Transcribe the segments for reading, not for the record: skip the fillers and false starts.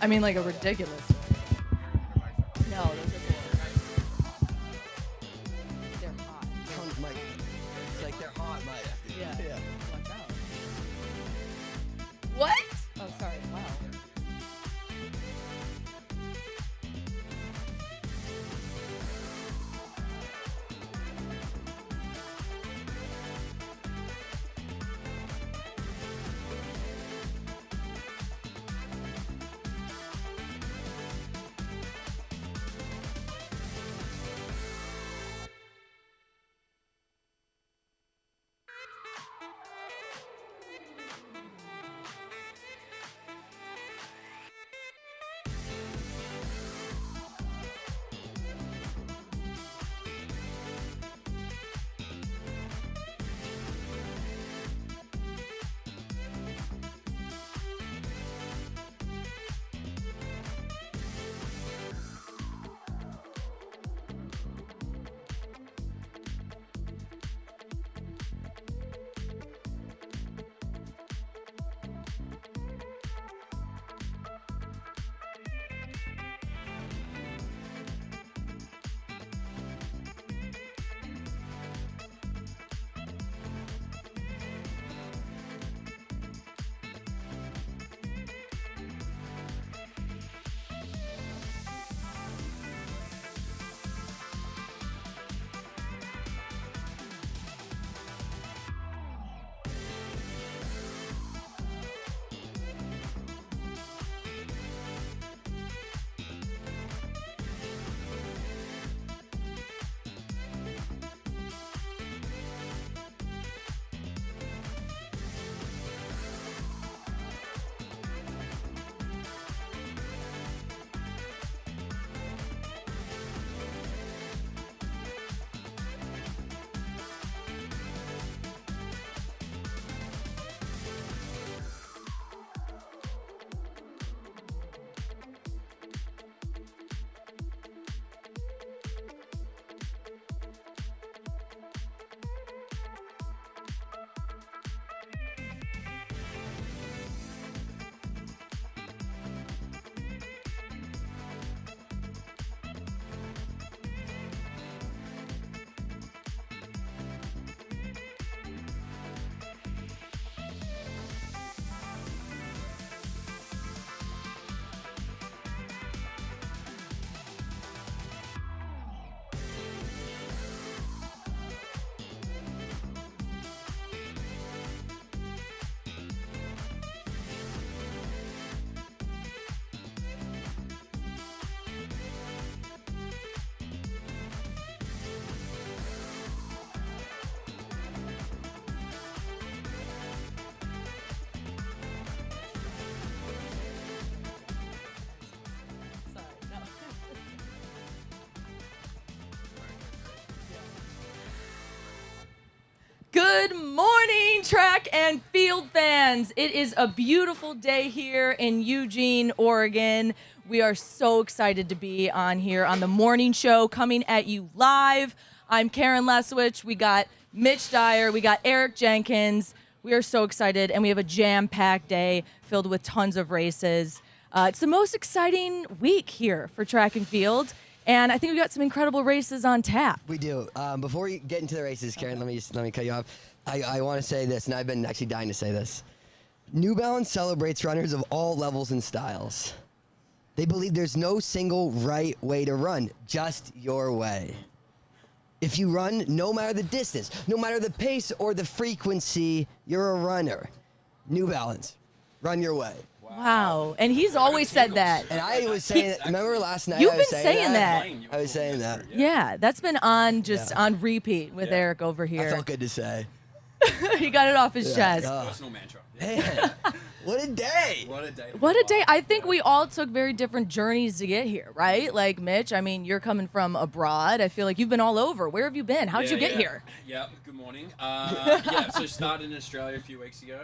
I mean, like a ridiculous one. No, those are cool. They're hot. Mike. It's like they're hot, Mike. Yeah. Yeah. Watch out. What? Oh, sorry. Wow. Good morning, track and field fans. It is a beautiful day here in Eugene, Oregon. We are so excited to be on here on the morning show, coming at you live. I'm Karen Lesiewicz. We got Mitch Dyer. We got Eric Jenkins. We are so excited, and we have a jam-packed day filled with tons of races. It's the most exciting week here for track and field. And I think we got some incredible races on tap. We do. Before we get into the races, Karen, let me cut you off. I want to say this, and I've been actually dying to say this. New Balance celebrates runners of all levels and styles. They believe there's no single right way to run, just your way. If you run, no matter the distance, no matter the pace or the frequency, you're a runner. New Balance, run your way. Wow. And he's always said that. And I was saying, remember last night You've I was been saying that. I was saying that. Yeah, that's been on on repeat with Eric over here. I felt good to say. He got it off his chest. Personal mantra. Man, what a day. What a day. What a day. I think we all took very different journeys to get here, right? Like, Mitch, I mean, you're coming from abroad. I feel like you've been all over. Where have you been? How'd you get here? Yeah, good morning. So started in Australia a few weeks ago.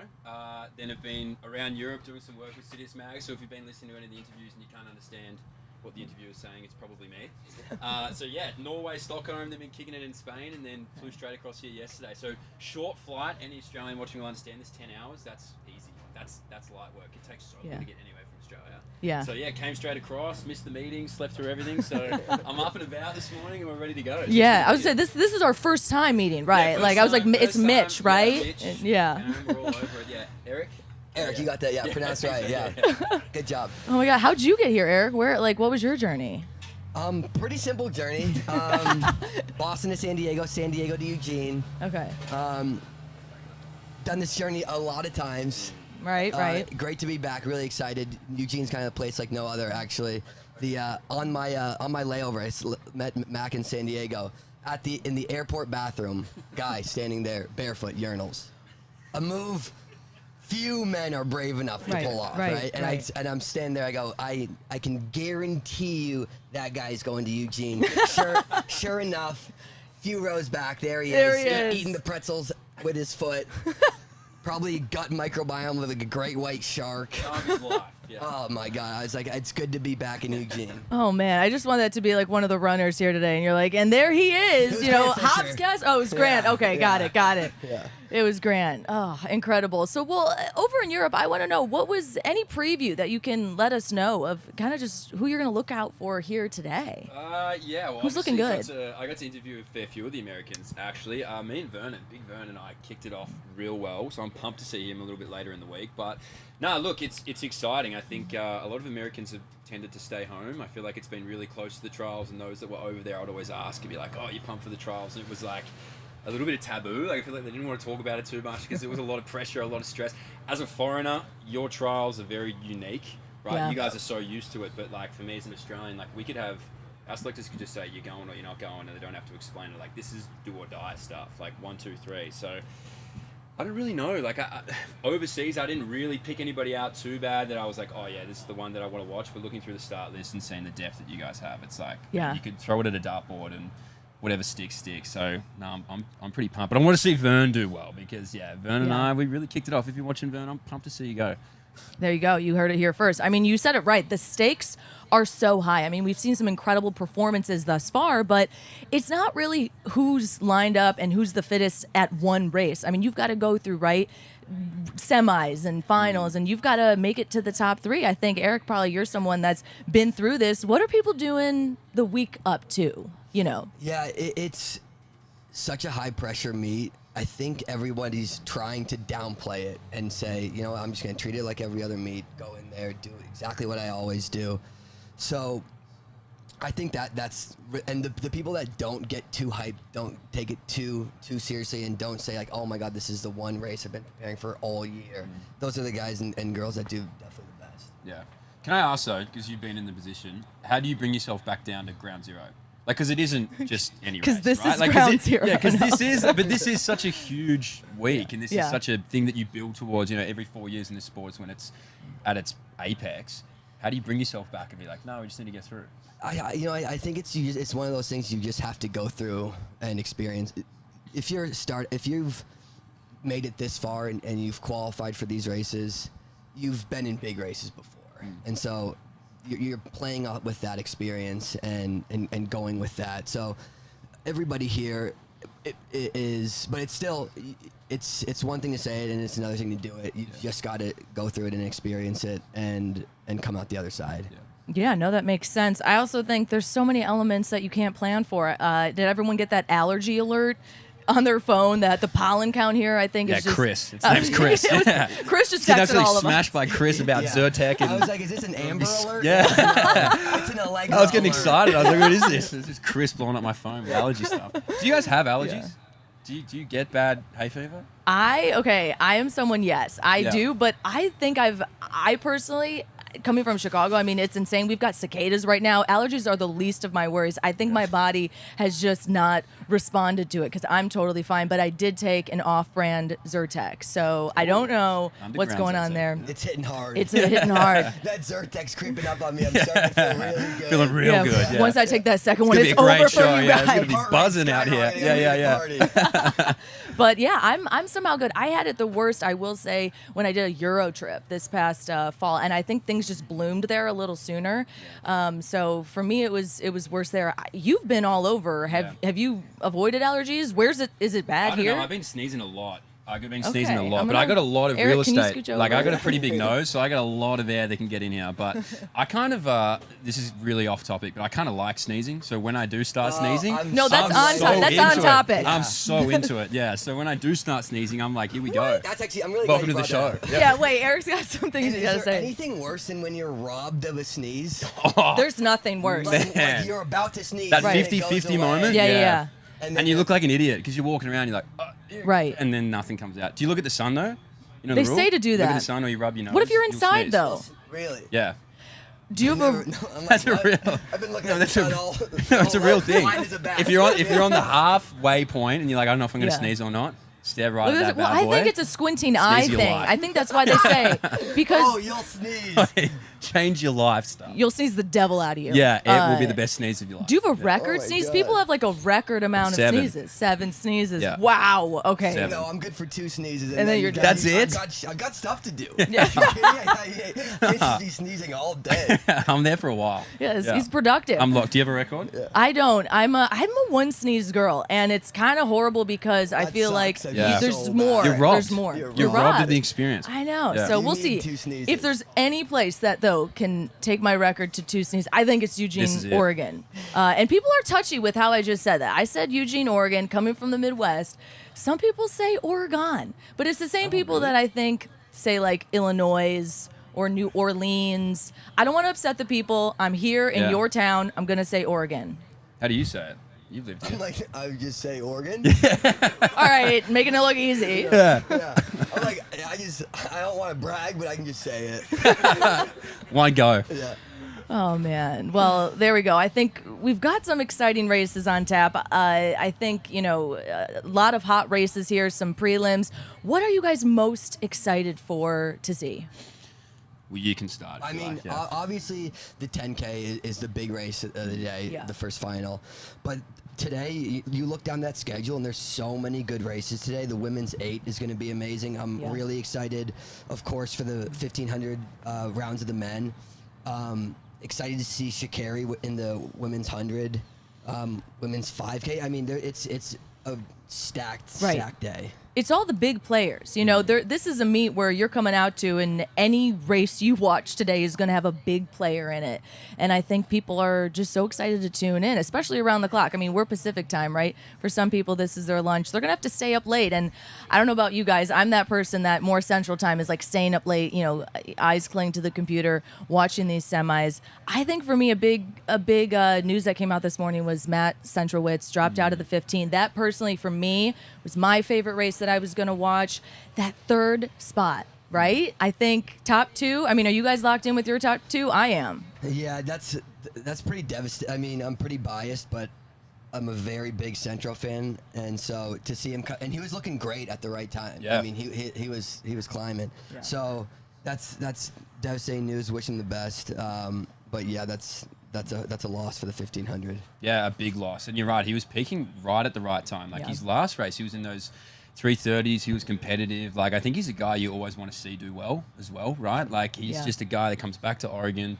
Then have been around Europe doing some work with CITIUS MAG. So if you've been listening to any of the interviews and you can't understand what the interviewer is saying, it's probably me. Norway, Stockholm, they've been kicking it in Spain, and then flew straight across here yesterday. So short flight, any Australian watching will understand this, 10 hours, that's easy. That's light work. It takes so long to get anywhere from Australia. Yeah. So yeah, came straight across, missed the meeting, slept through everything. So I'm up and about this morning and we're ready to go. Yeah, I would say this is our first time meeting, right? Yeah, like I was like, it's first Mitch, time, right? Mitch, Yeah. We're all over it. Yeah, Eric. Eric, you got that? Yeah, pronounced right. Yeah, good job. Oh my God, how'd you get here, Eric? What was your journey? Pretty simple journey. Boston to San Diego to Eugene. Okay. Done this journey a lot of times. Right. Great to be back. Really excited. Eugene's kind of a place like no other, actually. On my layover, I met Mac in San Diego in the airport bathroom. Guy standing there, barefoot, urinals. A move few men are brave enough to pull off, right? And I'm standing there. I go, I can guarantee you that guy's going to Eugene. Sure enough, few rows back, there he is, eating the pretzels with his foot. Probably gut microbiome with a great white shark. Yeah. Oh my God! I was like, it's good to be back in Eugene. Oh man, I just want that to be like one of the runners here today, and you're like, and there he is, you know, Hops guest. Oh, it was Grant. Yeah, Okay, got it. Yeah. It was Grant. Oh, incredible. So, well, over in Europe, I want to know, what was any preview that you can let us know of kind of just who you're going to look out for here today? Yeah, well, who's looking good? I got to interview a fair few of the Americans, actually. Me and Big Vernon and I kicked it off real well, so I'm pumped to see him a little bit later in the week. But, no, look, it's exciting. I think a lot of Americans have tended to stay home. I feel like it's been really close to the trials, and those that were over there, I'd always ask and be like, oh, you pumped for the trials? And it was like a little bit of taboo. Like, I feel like they didn't want to talk about it too much because there was a lot of pressure, a lot of stress. As a foreigner, your trials are very unique, right? Yeah. You guys are so used to it, but like for me as an Australian, like we could have, our selectors could just say you're going or you're not going, and they don't have to explain it. Like, this is do or die stuff, like 1, 2, 3. So I don't really know. Like, overseas, I didn't really pick anybody out too bad that I was like, oh yeah, this is the one that I want to watch. But looking through the start list and seeing the depth that you guys have, it's like, you could throw it at a dartboard and whatever sticks. So no, I'm pretty pumped. But I want to see Vern do well because Vern and I, we really kicked it off. If you're watching Vern, I'm pumped to see you go. There you go. You heard it here first. I mean, you said it right. The stakes are so high. I mean, we've seen some incredible performances thus far, but it's not really who's lined up and who's the fittest at one race. I mean, you've got to go through, semis and finals, and you've got to make it to the top 3. I think, Eric, probably you're someone that's been through this. What are people doing the week up to, you know? Yeah, it's such a high-pressure meet. I think everybody's trying to downplay it and say, you know, I'm just going to treat it like every other meet, go in there, do exactly what I always do. So I think that's, and the people that don't get too hyped, don't take it too seriously, and don't say like, oh my God, this is the one race I've been preparing for all year. Those are the guys and girls that do definitely the best. Yeah. Can I ask though, because you've been in the position, how do you bring yourself back down to ground zero? Like, because it isn't just any race, Because this right? is like, ground zero. Yeah, because now. this is such a huge week, and this is such a thing that you build towards, you know, every 4 years in this sport when it's at its apex. How do you bring yourself back and be like, no, we just need to get through? I think it's one of those things you just have to go through and experience. If you've made it this far and you've qualified for these races, you've been in big races before, and so you're playing out with that experience and going with that. So everybody here is, but it's still, it's one thing to say it and it's another thing to do it. You just got to go through it and experience it and come out the other side. Yeah, no, that makes sense. I also think there's so many elements that you can't plan for. Did everyone get that allergy alert on their phone that the pollen count here, I think, is just... Chris. His name's Chris. Chris just texted all of us. smashed by Chris about Zyrtec. And I was like, is this an Amber alert? Yeah. It's an Allegra I was getting alert. excited. I was like, what is this? It's just Chris blowing up my phone with allergy stuff. Do you guys have allergies? Do you get bad hay fever? I am someone, yes, I do, but I think I personally, coming from Chicago, I mean, it's insane. We've got cicadas right now. Allergies are the least of my worries. I think my body has just not responded to it because I'm totally fine, but I did take an off-brand Zyrtec, so I don't know what's going on there. It's hitting hard. It's hitting hard. That Zyrtec's creeping up on me. I'm starting to feel really good. Feeling real good, yeah. Once I take that second one, It's it's going to be a over great show, for you yeah. It's guys. going to be buzzing out here. Yeah. But yeah, I'm somehow good. I had it the worst, I will say, when I did a Euro trip this past fall, and I think things just bloomed there a little sooner. So for me, it was worse there. You've been all over. Have you avoided allergies? Is it bad I don't here? know. I've been sneezing a lot. I've been sneezing a Okay, lot, I'm but I got a lot of Eric, real can you estate. scooch Like, I over? got a pretty big nose, so I got a lot of air that can get in here. But I kind of, this is really off topic, but I kind of like sneezing. So when I do start sneezing, No, that's I'm on so top. That's on into it. topic. I'm so into it. Yeah. So when I do start sneezing, I'm like, here we go. That's actually, I'm really Welcome to glad the you show. brought that up. Yeah, wait, Eric's got something Is he's got to there say. anything worse than when you're robbed of a sneeze? Oh, There's nothing worse. Man. Like you're about to sneeze. that and it goes 50-50 away. moment. Yeah. then And you look like an idiot because you're walking around, you're like, Right. and then nothing comes out. Do you look at the sun though? You know They the rule? say to do Look at that. the sun or you rub your nose. What if you're you'll inside, sneeze. though? Really? Yeah. Do you have Never, a... no, I'm That's like, a real. what? I've been looking No, at that's the a. sun all. No, it's a real thing. Blind as a bat. If you're on the halfway point and you're like, I don't know if I'm going to Yeah. sneeze or not, stare right Look at at that this- well, bad I boy. think it's a squinting eye your thing. life. I think that's why they say. Because Oh, you'll sneeze. Change your lifestyle. you'll sneeze the devil out of you. Yeah, it will be the best sneeze of your life. Do you have a record Oh my sneeze? God. People have like a record amount 7. of sneezes. 7 sneezes. Yeah. Wow. Okay. 7. No, I'm good for 2 sneezes. And then you're done. That's it? I got stuff to do. Yeah. I can't just be sneezing all day. I'm there for a while. Yes, Yeah. he's productive. I'm locked. Do you have a record? I don't. I'm a one sneeze girl, and it's kind of horrible because I That feel sucks. like I feel there's so more. bad. You're robbed. There's more. You're robbed of the experience. I know. Yeah. So You we'll need see 2 sneezes. if there's any place that though can take my record to 2 sneezes. I think it's Eugene, This is it. Oregon. And people are touchy with how I just said that. I said Eugene, Oregon, coming from the Midwest. Some people say Oregon, but it's the same people that I think say like Illinois or New Orleans. I don't want to upset the people. I'm here in Yeah. your town. I'm gonna say Oregon. How do you say it? You've lived I'm here. like, I would just say Oregon. All right, making it look easy. Yeah. Yeah. I'm like, I don't want to brag, but I can just say it. Why go? Yeah. Oh man. Well, there we go. I think we've got some exciting races on tap. I think a lot of hot races here, some prelims. What are you guys most excited for to see? Well, you can start. I if you mean, like, yeah. obviously the 10K is the big race of the day, Yeah. the first final. But today, you look down that schedule, and there's so many good races today. The women's 8 is going to be amazing. I'm Yeah. really excited, of course, for the 1,500 rounds of the men. Excited to see Sha'Carri in the women's 100, women's 5K. I mean, it's a stacked day. It's all the big players. This is a meet where you're coming out to, and any race you watch today is going to have a big player in it. And I think people are just so excited to tune in, especially around the clock. I mean, we're Pacific time, right? For some people, this is their lunch. They're going to have to stay up late. And I don't know about you guys. I'm that person that more Central time is like staying up late, eyes clinging to the computer, watching these semis. I think for me, a big news that came out this morning was Matt Centrowitz dropped out of the 15. That personally, for me, was my favorite race that I was going to watch. That 3rd spot, right? I think top 2. I mean, are you guys locked in with your top 2? I am. Yeah, that's pretty devastating. I mean, I'm pretty biased, but I'm a very big Centro fan, and so to see him, and he was looking great at the right time. Yeah. I mean, he was climbing. Yeah. So that's devastating news. Wish him the best. But yeah, that's a loss for the 1,500. Yeah, a big loss. And you're right, he was peaking right at the right time. Like Yeah. his last race, he was in those 330s, he was competitive. Like, I think he's a guy you always want to see do well as well, right? Like, he's Yeah. just a guy that comes back to Oregon.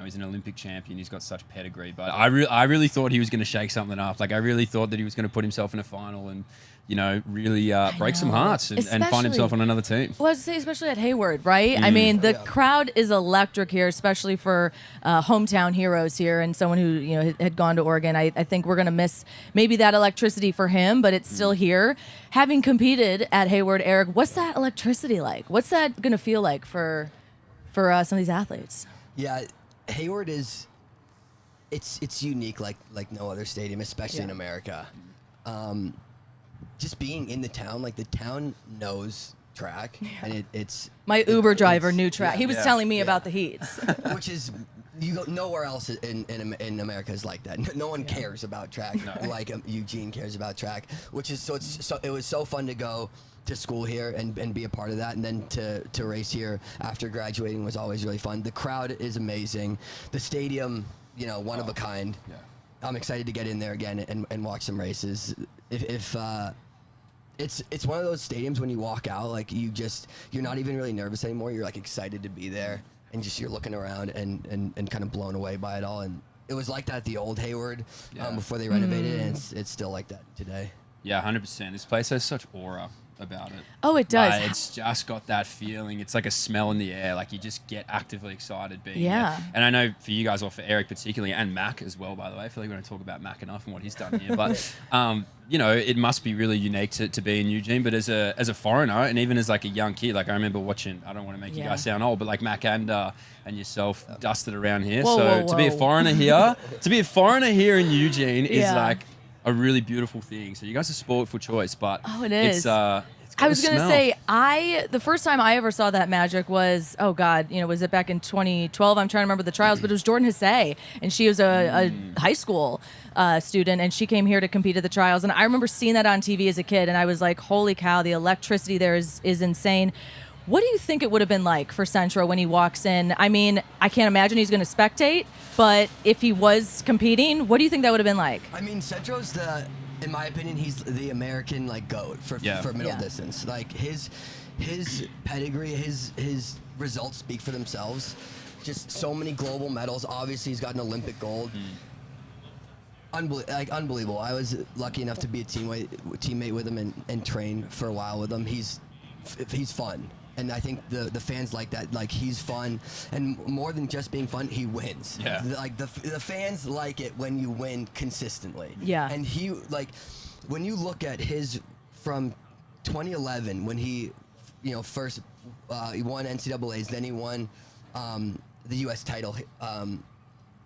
He's an Olympic champion. He's got such pedigree. But I really thought he was going to shake something up. Like, I really thought that he was going to put himself in a final and, really break some know. hearts and find Especially- himself on another team. Well, I was to say, especially at Hayward, right? I mean, the crowd is electric here, especially for hometown heroes here and someone who had gone to Oregon. I think we're going to miss maybe that electricity for him, but it's still here. Having competed at Hayward, Eric, what's that electricity like? What's that going to feel like for some of these athletes? Yeah, Hayward is. It's unique, like no other stadium, especially in America. Just being in the town, like the town knows track, and it's My Uber driver it's- knew track. yeah, He was yeah, telling me yeah. about the heats. which is you go nowhere else in America is like that. No one cares about track like Eugene cares about track, which is it was so fun to go to school here and be a part of that, and then to race here after graduating was always really fun. The crowd is amazing. The stadium, one of a kind. Yeah. I'm excited to get in there again and watch some races. If it's one of those stadiums when you walk out, like you're not even really nervous anymore. You're like excited to be there, and just you're looking around and kind of blown away by it all. And it was like that at the old Hayward before they renovated it, and it's still like that today. Yeah, 100%. This place has such aura. about it. Oh, it does. Like, it's just got that feeling. It's like a smell in the air. Like you just get actively excited being Yeah. there. And I know for you guys, or for Eric particularly, and Mac as well, by the way. I feel like we don't talk about Mac enough and what he's done here. But you know, it must be really unique to be in Eugene. But as a foreigner, and even as like a young kid, like I remember watching. I don't want to make you guys sound old, but like Mac and yourself dusted around here. Whoa, to be a foreigner here, in Eugene is Yeah. like a really beautiful thing. So you guys are spoiled for choice, but Oh, it is. It's got I was a gonna smell. say, the first time I ever saw that magic was, oh God, was it back in 2012? I'm trying to remember the trials, but it was Jordan Hesse, and she was a high school student, and she came here to compete at the trials. And I remember seeing that on TV as a kid, and I was like, holy cow, the electricity there is insane. What do you think it would have been like for Centro when he walks in? I mean, I can't imagine he's going to spectate, but if he was competing, what do you think that would have been like? I mean, Centro's in my opinion, he's the American GOAT for middle distance. Like his pedigree, his results speak for themselves. Just so many global medals. Obviously, he's got an Olympic gold. Unbelievable. I was lucky enough to be a teammate with him and train for a while with him. He's fun. And I think the fans like that. Like, he's fun, and more than just being fun, he wins. Yeah. Like the fans like it when you win consistently. Yeah. And he, like, when you look at his from 2011 when he, first he won NCAA's, then he won the U.S. title.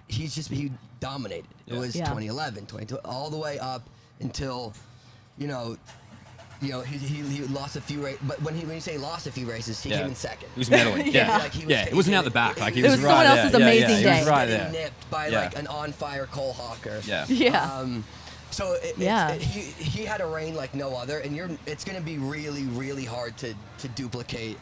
He dominated. It was 2011, 2012, all the way up until, he lost a few races, but when you say lost a few races, he came in second. He was medaling. It wasn't out the back. Like, he was someone right else's there. amazing He day. was right Getting there. nipped by like an on-fire Cole Hawker. Yeah. Yeah. So he had a reign like no other, and it's going to be really, really hard to duplicate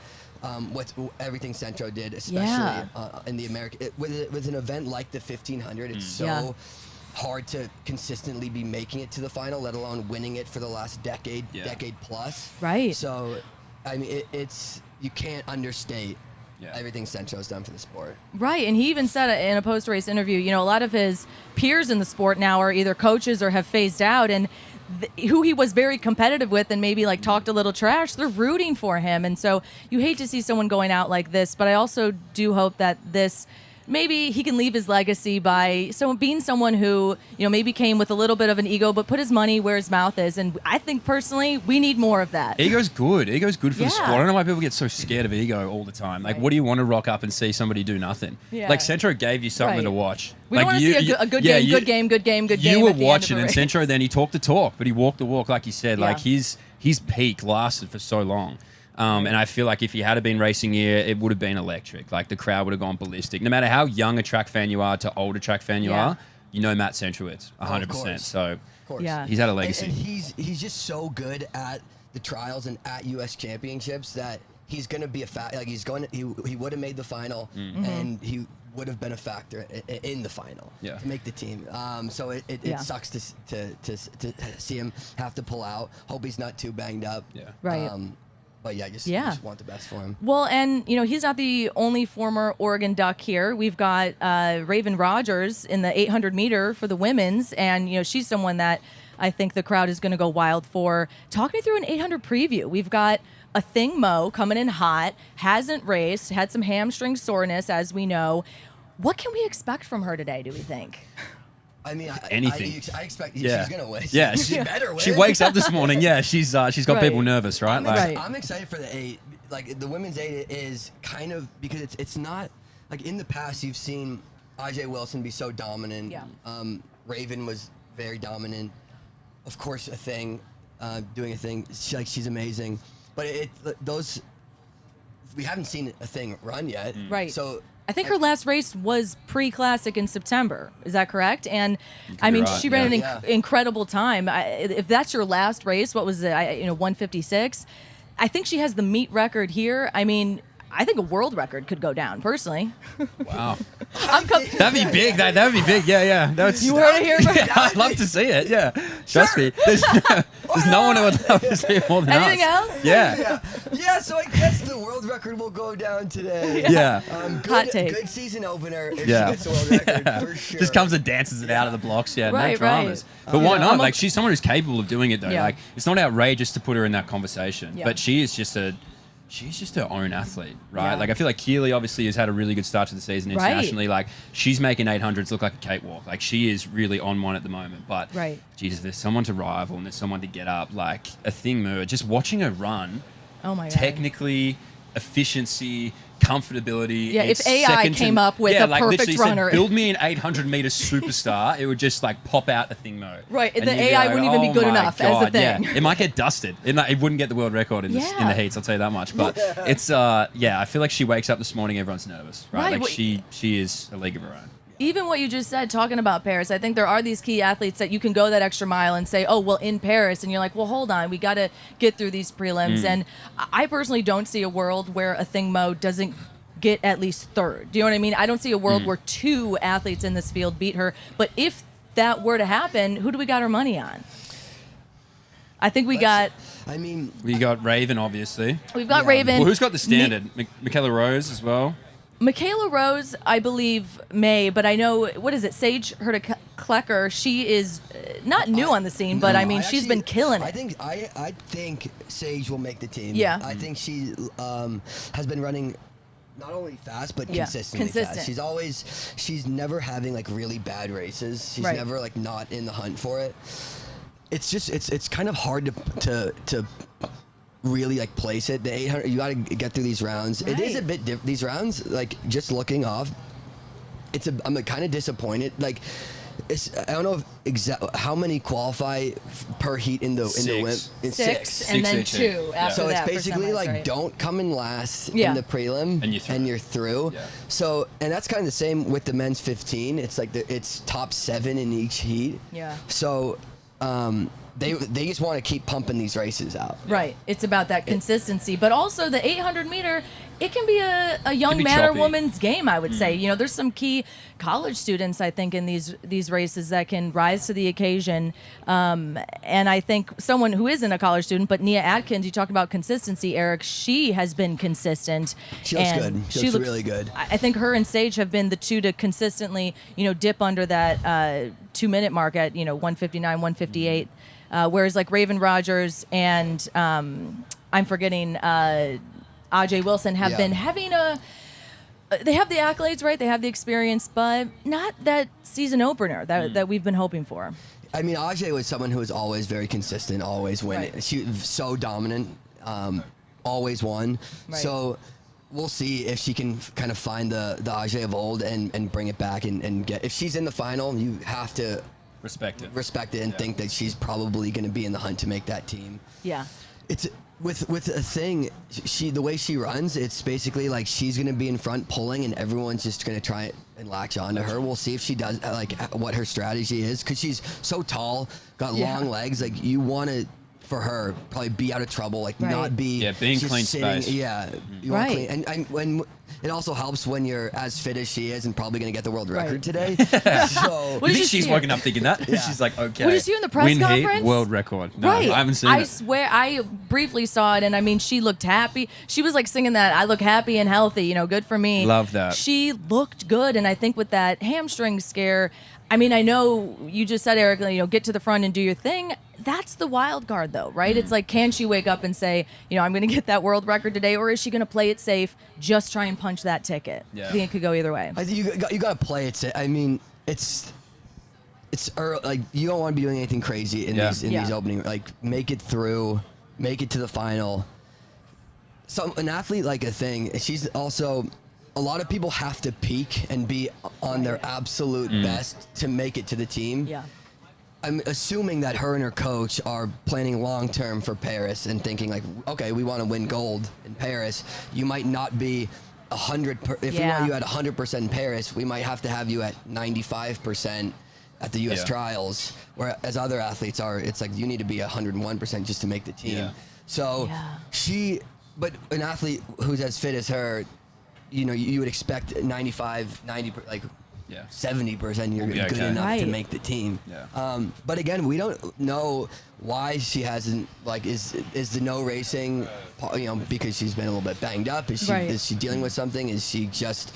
what everything Centro did, especially in the American with an event like the 1500. It's so hard to consistently be making it to the final, let alone winning it for the last decade plus. Right. So, I mean, it's you can't understate everything Centro's done for the sport. Right, and he even said in a post-race interview, a lot of his peers in the sport now are either coaches or have phased out, and who he was very competitive with and maybe like talked a little trash, they're rooting for him. And so you hate to see someone going out like this, but I also do hope that maybe he can leave his legacy by being someone who, maybe came with a little bit of an ego, but put his money where his mouth is. And I think personally, we need more of that. Ego's good. Ego's good for the sport. I don't know why people get so scared of ego all the time. Like, what do you want to rock up and see somebody do nothing? Yeah. Like, Centro gave you something to watch. We don't want to see a good game. You were watching, and Centro, then he talked the talk, but he walked the walk, like you said. Yeah. Like, his peak lasted for so long. And I feel like if he had been racing here, it would have been electric. Like, the crowd would have gone ballistic. No matter how young a track fan you are to older track fan you are, Matt Centrowitz, 100%. So, of course. He's had a legacy. And he's just so good at the trials and at U.S. championships that he's going to be he would have made the final, and he would have been a factor in the final to make the team. So it sucks to see him have to pull out. Hope he's not too banged up. Yeah. Right. But just want the best for him. Well, and he's not the only former Oregon Duck here. We've got Raven Rogers in the 800 meter for the women's, and she's someone that I think the crowd is going to go wild for. Talk me through an 800 preview. We've got a Thing Mo coming in hot, hasn't raced, had some hamstring soreness, as we know. What can we expect from her today, do we think? I mean, anything. I expect she's gonna win. Yeah, she better win. She wakes up this morning. Yeah, she's got people nervous, right? I'm excited for the 8. Like, the women's 8 is kind of, because it's not like in the past you've seen IJ Wilson be so dominant. Yeah. Raven was very dominant. Of course, a Thing doing a thing. She's amazing, but we haven't seen a Thing run yet. Right. So I think her last race was pre-classic in September. Is that correct? And I mean, she ran an incredible time. If that's your last race, what was it? 156. I think she has the meet record here. I mean, I think a world record could go down, personally. Wow. That'd be big. That would be big. Yeah. You heard it here first. Yeah, I'd love to see it. Yeah. Trust me. There's no one who would love to see it more than Anything us. else? Yeah, so I guess the world record will go down today. Yeah. Hot take. Good season opener if Yeah. she gets the world record, for sure. Just comes and dances it out of the blocks. Yeah, Right, no dramas. right. But why Yeah. not? Like, she's someone who's capable of doing it, though. Yeah. Like, it's not outrageous to put her in that conversation. Yeah. But she's just her own athlete, right? Yeah. Like, I feel like Keely obviously has had a really good start to the season Right. internationally. Like, she's making 800s look like a cakewalk. Like, she is really on one at the moment. But, Right. Jesus, there's someone to rival and there's someone to get up. Like, a thing mover. Just watching her run, Oh, my God. technically, efficiency, comfortability. Yeah, if it's AI second to- came up with yeah, a like perfect literally runner. Said, build me an 800-meter superstar. It would just like pop out the thing mode. Right, And the you'd be AI like, wouldn't even be "Oh good my enough as the God." Yeah, thing. it might get dusted. It wouldn't get the world record in the Yeah. heats. I'll tell you that much. But it's I feel like she wakes up this morning, everyone's nervous, right? Right, Like what- she is a league of her own. Even what you just said, talking about Paris, I think there are these key athletes that you can go that extra mile and say, oh, well, in Paris. And you're like, well, hold on. We got to get through these prelims. And I personally don't see a world where a thing mo doesn't get at least third. Do you know what I mean? I don't see a world where two athletes in this field beat her. But if that were to happen, who do we got our money on? I think we got... I mean, We got Raven, obviously. We've got Yeah. Raven. Well, who's got the standard? Michaela Rose as well. Michaela Rose, I believe, may, but I know, what is it, Sage Herta-Klecker, she is not new on the scene, but I mean, she's been killing it. I think Sage will make the team. Yeah. I think she has been running not only fast but Yeah, consistently consistent. fast. She's never having like really bad races. She's Right. never like not in the hunt for it. It's just it's kind of hard to really like place it. The 800, you got to get through these rounds. It is Right. a bit these rounds, like just looking off, I'm kind of disappointed. Like, I don't know how many qualify per heat in the win. It's Six, and then 6, 2 yeah. after So it's that for basically semis, like right? don't come in last Yeah. in the prelim, And you're through. Yeah. So, and that's kind of the same with the men's 15. It's like it's top 7 in each heat. Yeah. So they just want to keep pumping these races out. Right. It's about that consistency. But also the 800 meter, it can be a young be man or choppy. woman's game, I would say. You know, there's some key college students, I think, in these races that can rise to the occasion. And I think someone who isn't a college student, but Nia Atkins, you talk about consistency, Eric, she has been consistent. She looks and good. She looks really good. I think her and Sage have been the two to consistently, dip under that 2-minute mark at, 159, 158. Whereas like Raven Rogers and I'm forgetting Ajay Wilson have been having they have the accolades, right? They have the experience, but not that season opener that we've been hoping for. I mean, Ajay was someone who was always very consistent, always winning. Right. She was so dominant, always won. Right. So we'll see if she can kind of find the Ajay of old and bring it back and get. If she's in the final, you have to Respect it. and think that she's probably going to be in the hunt to make that team. Yeah. It's with a thing. The way she runs, it's basically like she's going to be in front pulling, and everyone's just going to try and latch onto her. We'll see if she does what her strategy is, because she's so tall, got long legs. Like you want to. For her, probably be out of trouble, like Right. not be being just clean sitting, space. Yeah, you want Right. clean, and when it also helps when you're as fit as she is and probably going to get the world record Right. today. So What You did think you she's see woken up thinking that? She's like, okay. What did you see in the press win conference? Heat, world record. No, Right. I haven't seen I it. swear, I briefly saw it, and I mean, she looked happy. She was like singing that, I look happy and healthy, good for me. Love that. She looked good, and I think with that hamstring scare, I mean, I know you just said, Eric, get to the front and do your thing. That's the wild card, though, right? It's like, can she wake up and say, I'm going to get that world record today, or is she going to play it safe, just try and punch that ticket? Yeah. I think it could go either way. I think you got to play it. I mean, it's early, like you don't want to be doing anything crazy in these opening. Like make it through, make it to the final. So an athlete like a thing. She's also. A lot of people have to peak and be on their absolute best to make it to the team. Yeah. I'm assuming that her and her coach are planning long term for Paris and thinking like, okay, we want to win gold in Paris. You might not be 100. If we want you at 100% in Paris, we might have to have you at 95% at the U.S. trials. Whereas other athletes are, it's like you need to be 101% just to make the team. Yeah. So she but an athlete who's as fit as her, you would expect 95, 90, like 70% you're good okay. enough to Right. make the team. Yeah. But again, we don't know why she hasn't, like, is the no racing, because she's been a little bit banged up? Is she dealing with something? Is she just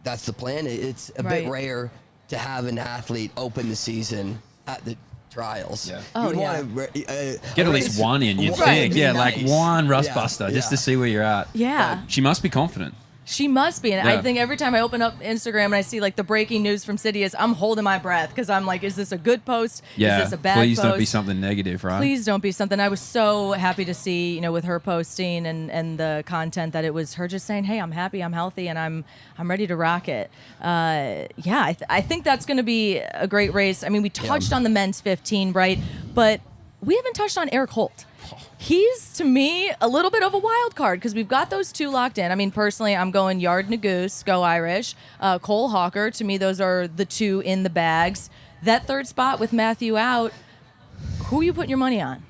that's the plan? It's a bit rare to have an athlete open the season at the trials. Yeah. Oh, You'd yeah. want to Get at least one in, you'd Right. think. Yeah, Nice. like one rust Yeah. buster, just Yeah. to see where you're at. Yeah. She must be confident. She must be. And Yeah. I think every time I open up Instagram and I see like the breaking news from CITIUS, I'm holding my breath because I'm like, is this a good post? Yeah. Is this a bad Please post? don't be something negative, right? Please don't be something. I was so happy to see, with her posting and the content that it was her just saying, hey, I'm happy, I'm healthy, and I'm ready to rock it. I think that's going to be a great race. I mean, we touched on the men's 15, right? But we haven't touched on Eric Holt. He's, to me, a little bit of a wild card because we've got those two locked in. I mean, personally, I'm going Yard Nagoose, go Irish. Cole Hawker, to me, those are the two in the bags. That third spot with Matthew out, who are you putting your money on?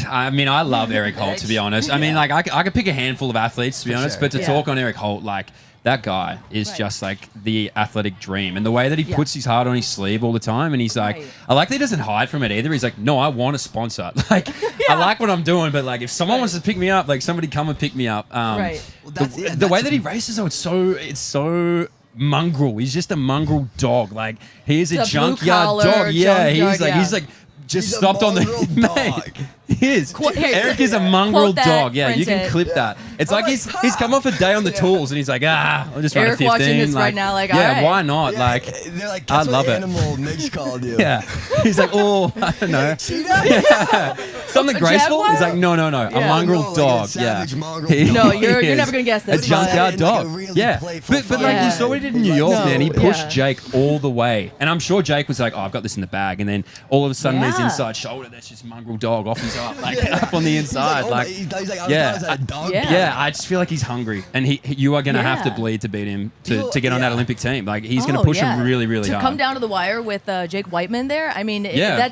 I mean, I love Eric Holt, to be honest. I mean, like, I could pick a handful of athletes, to be honest, sure. but to Yeah. talk on Eric Holt, like, that guy is Right. just like the athletic dream. And the way that he Yeah. puts his heart on his sleeve all the time, and he's like, Right. I like that he doesn't hide from it either. He's like, no, I want a sponsor. Like, I like what I'm doing, but like, if someone wants to pick me up, like, somebody come and pick me up. Right. Well, The way that he races, though, it's so mongrel. He's just a mongrel dog. Like, he is a It's a junkyard blue-collar dog. Yeah, junkyard, he's like just He's a stopped on the mongrel mate. dog. He is. Hey, Eric is a quote mongrel that, dog. Yeah, you print can it. clip that. It's like he's come off a day on the tools and he's like, I'll just run a Eric 15. watching this like, right now, like, yeah, all right. why not? Yeah, Like, they're like, I guess love what it. animal Mitch called you? yeah. He's like, oh, I don't know. Cheetah? Something A graceful? jaguar? He's like, no, a Yeah. mongrel No, like a dog. savage Yeah. mongrel He- dog. No, he you're is never gonna guess A this. junkyard Like dog. a really Yeah. playful But like Yeah. you saw what he did in New Like, York, no, man. He pushed yeah. Jake all the way. And I'm sure Jake was like, oh, I've got this in the bag. And then all of a sudden there's Yeah. inside shoulder. That's just mongrel dog off his up, like up on the He's inside. like, oh Like, my, he's like, yeah, I was a dog. Yeah. yeah, I just feel like he's hungry, and you are gonna have to Yeah. bleed to beat him He'll- to get on that yeah. Olympic team. Like he's gonna Oh, push yeah. him really, really to hard. come down to the wire with Jake Whiteman there. I mean, Yeah.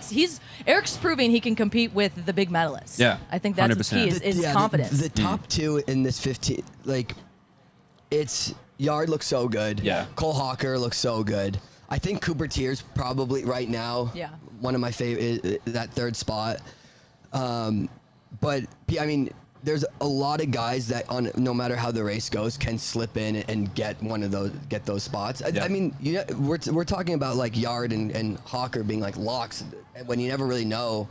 Eric's proving he can compete with the big medalists. Yeah, I think that's 100%. the key is confidence. The top two in this 15, like, it's Yard looks so good. Yeah. Cole Hawker looks so good. I think Cooper Tier's probably right now. Yeah. One of my favorite, that third spot. But I mean, there's a lot of guys that no matter how the race goes can slip in and get those spots. Yeah. I mean, we're talking about like Yard and Hawker being like locks when you never really know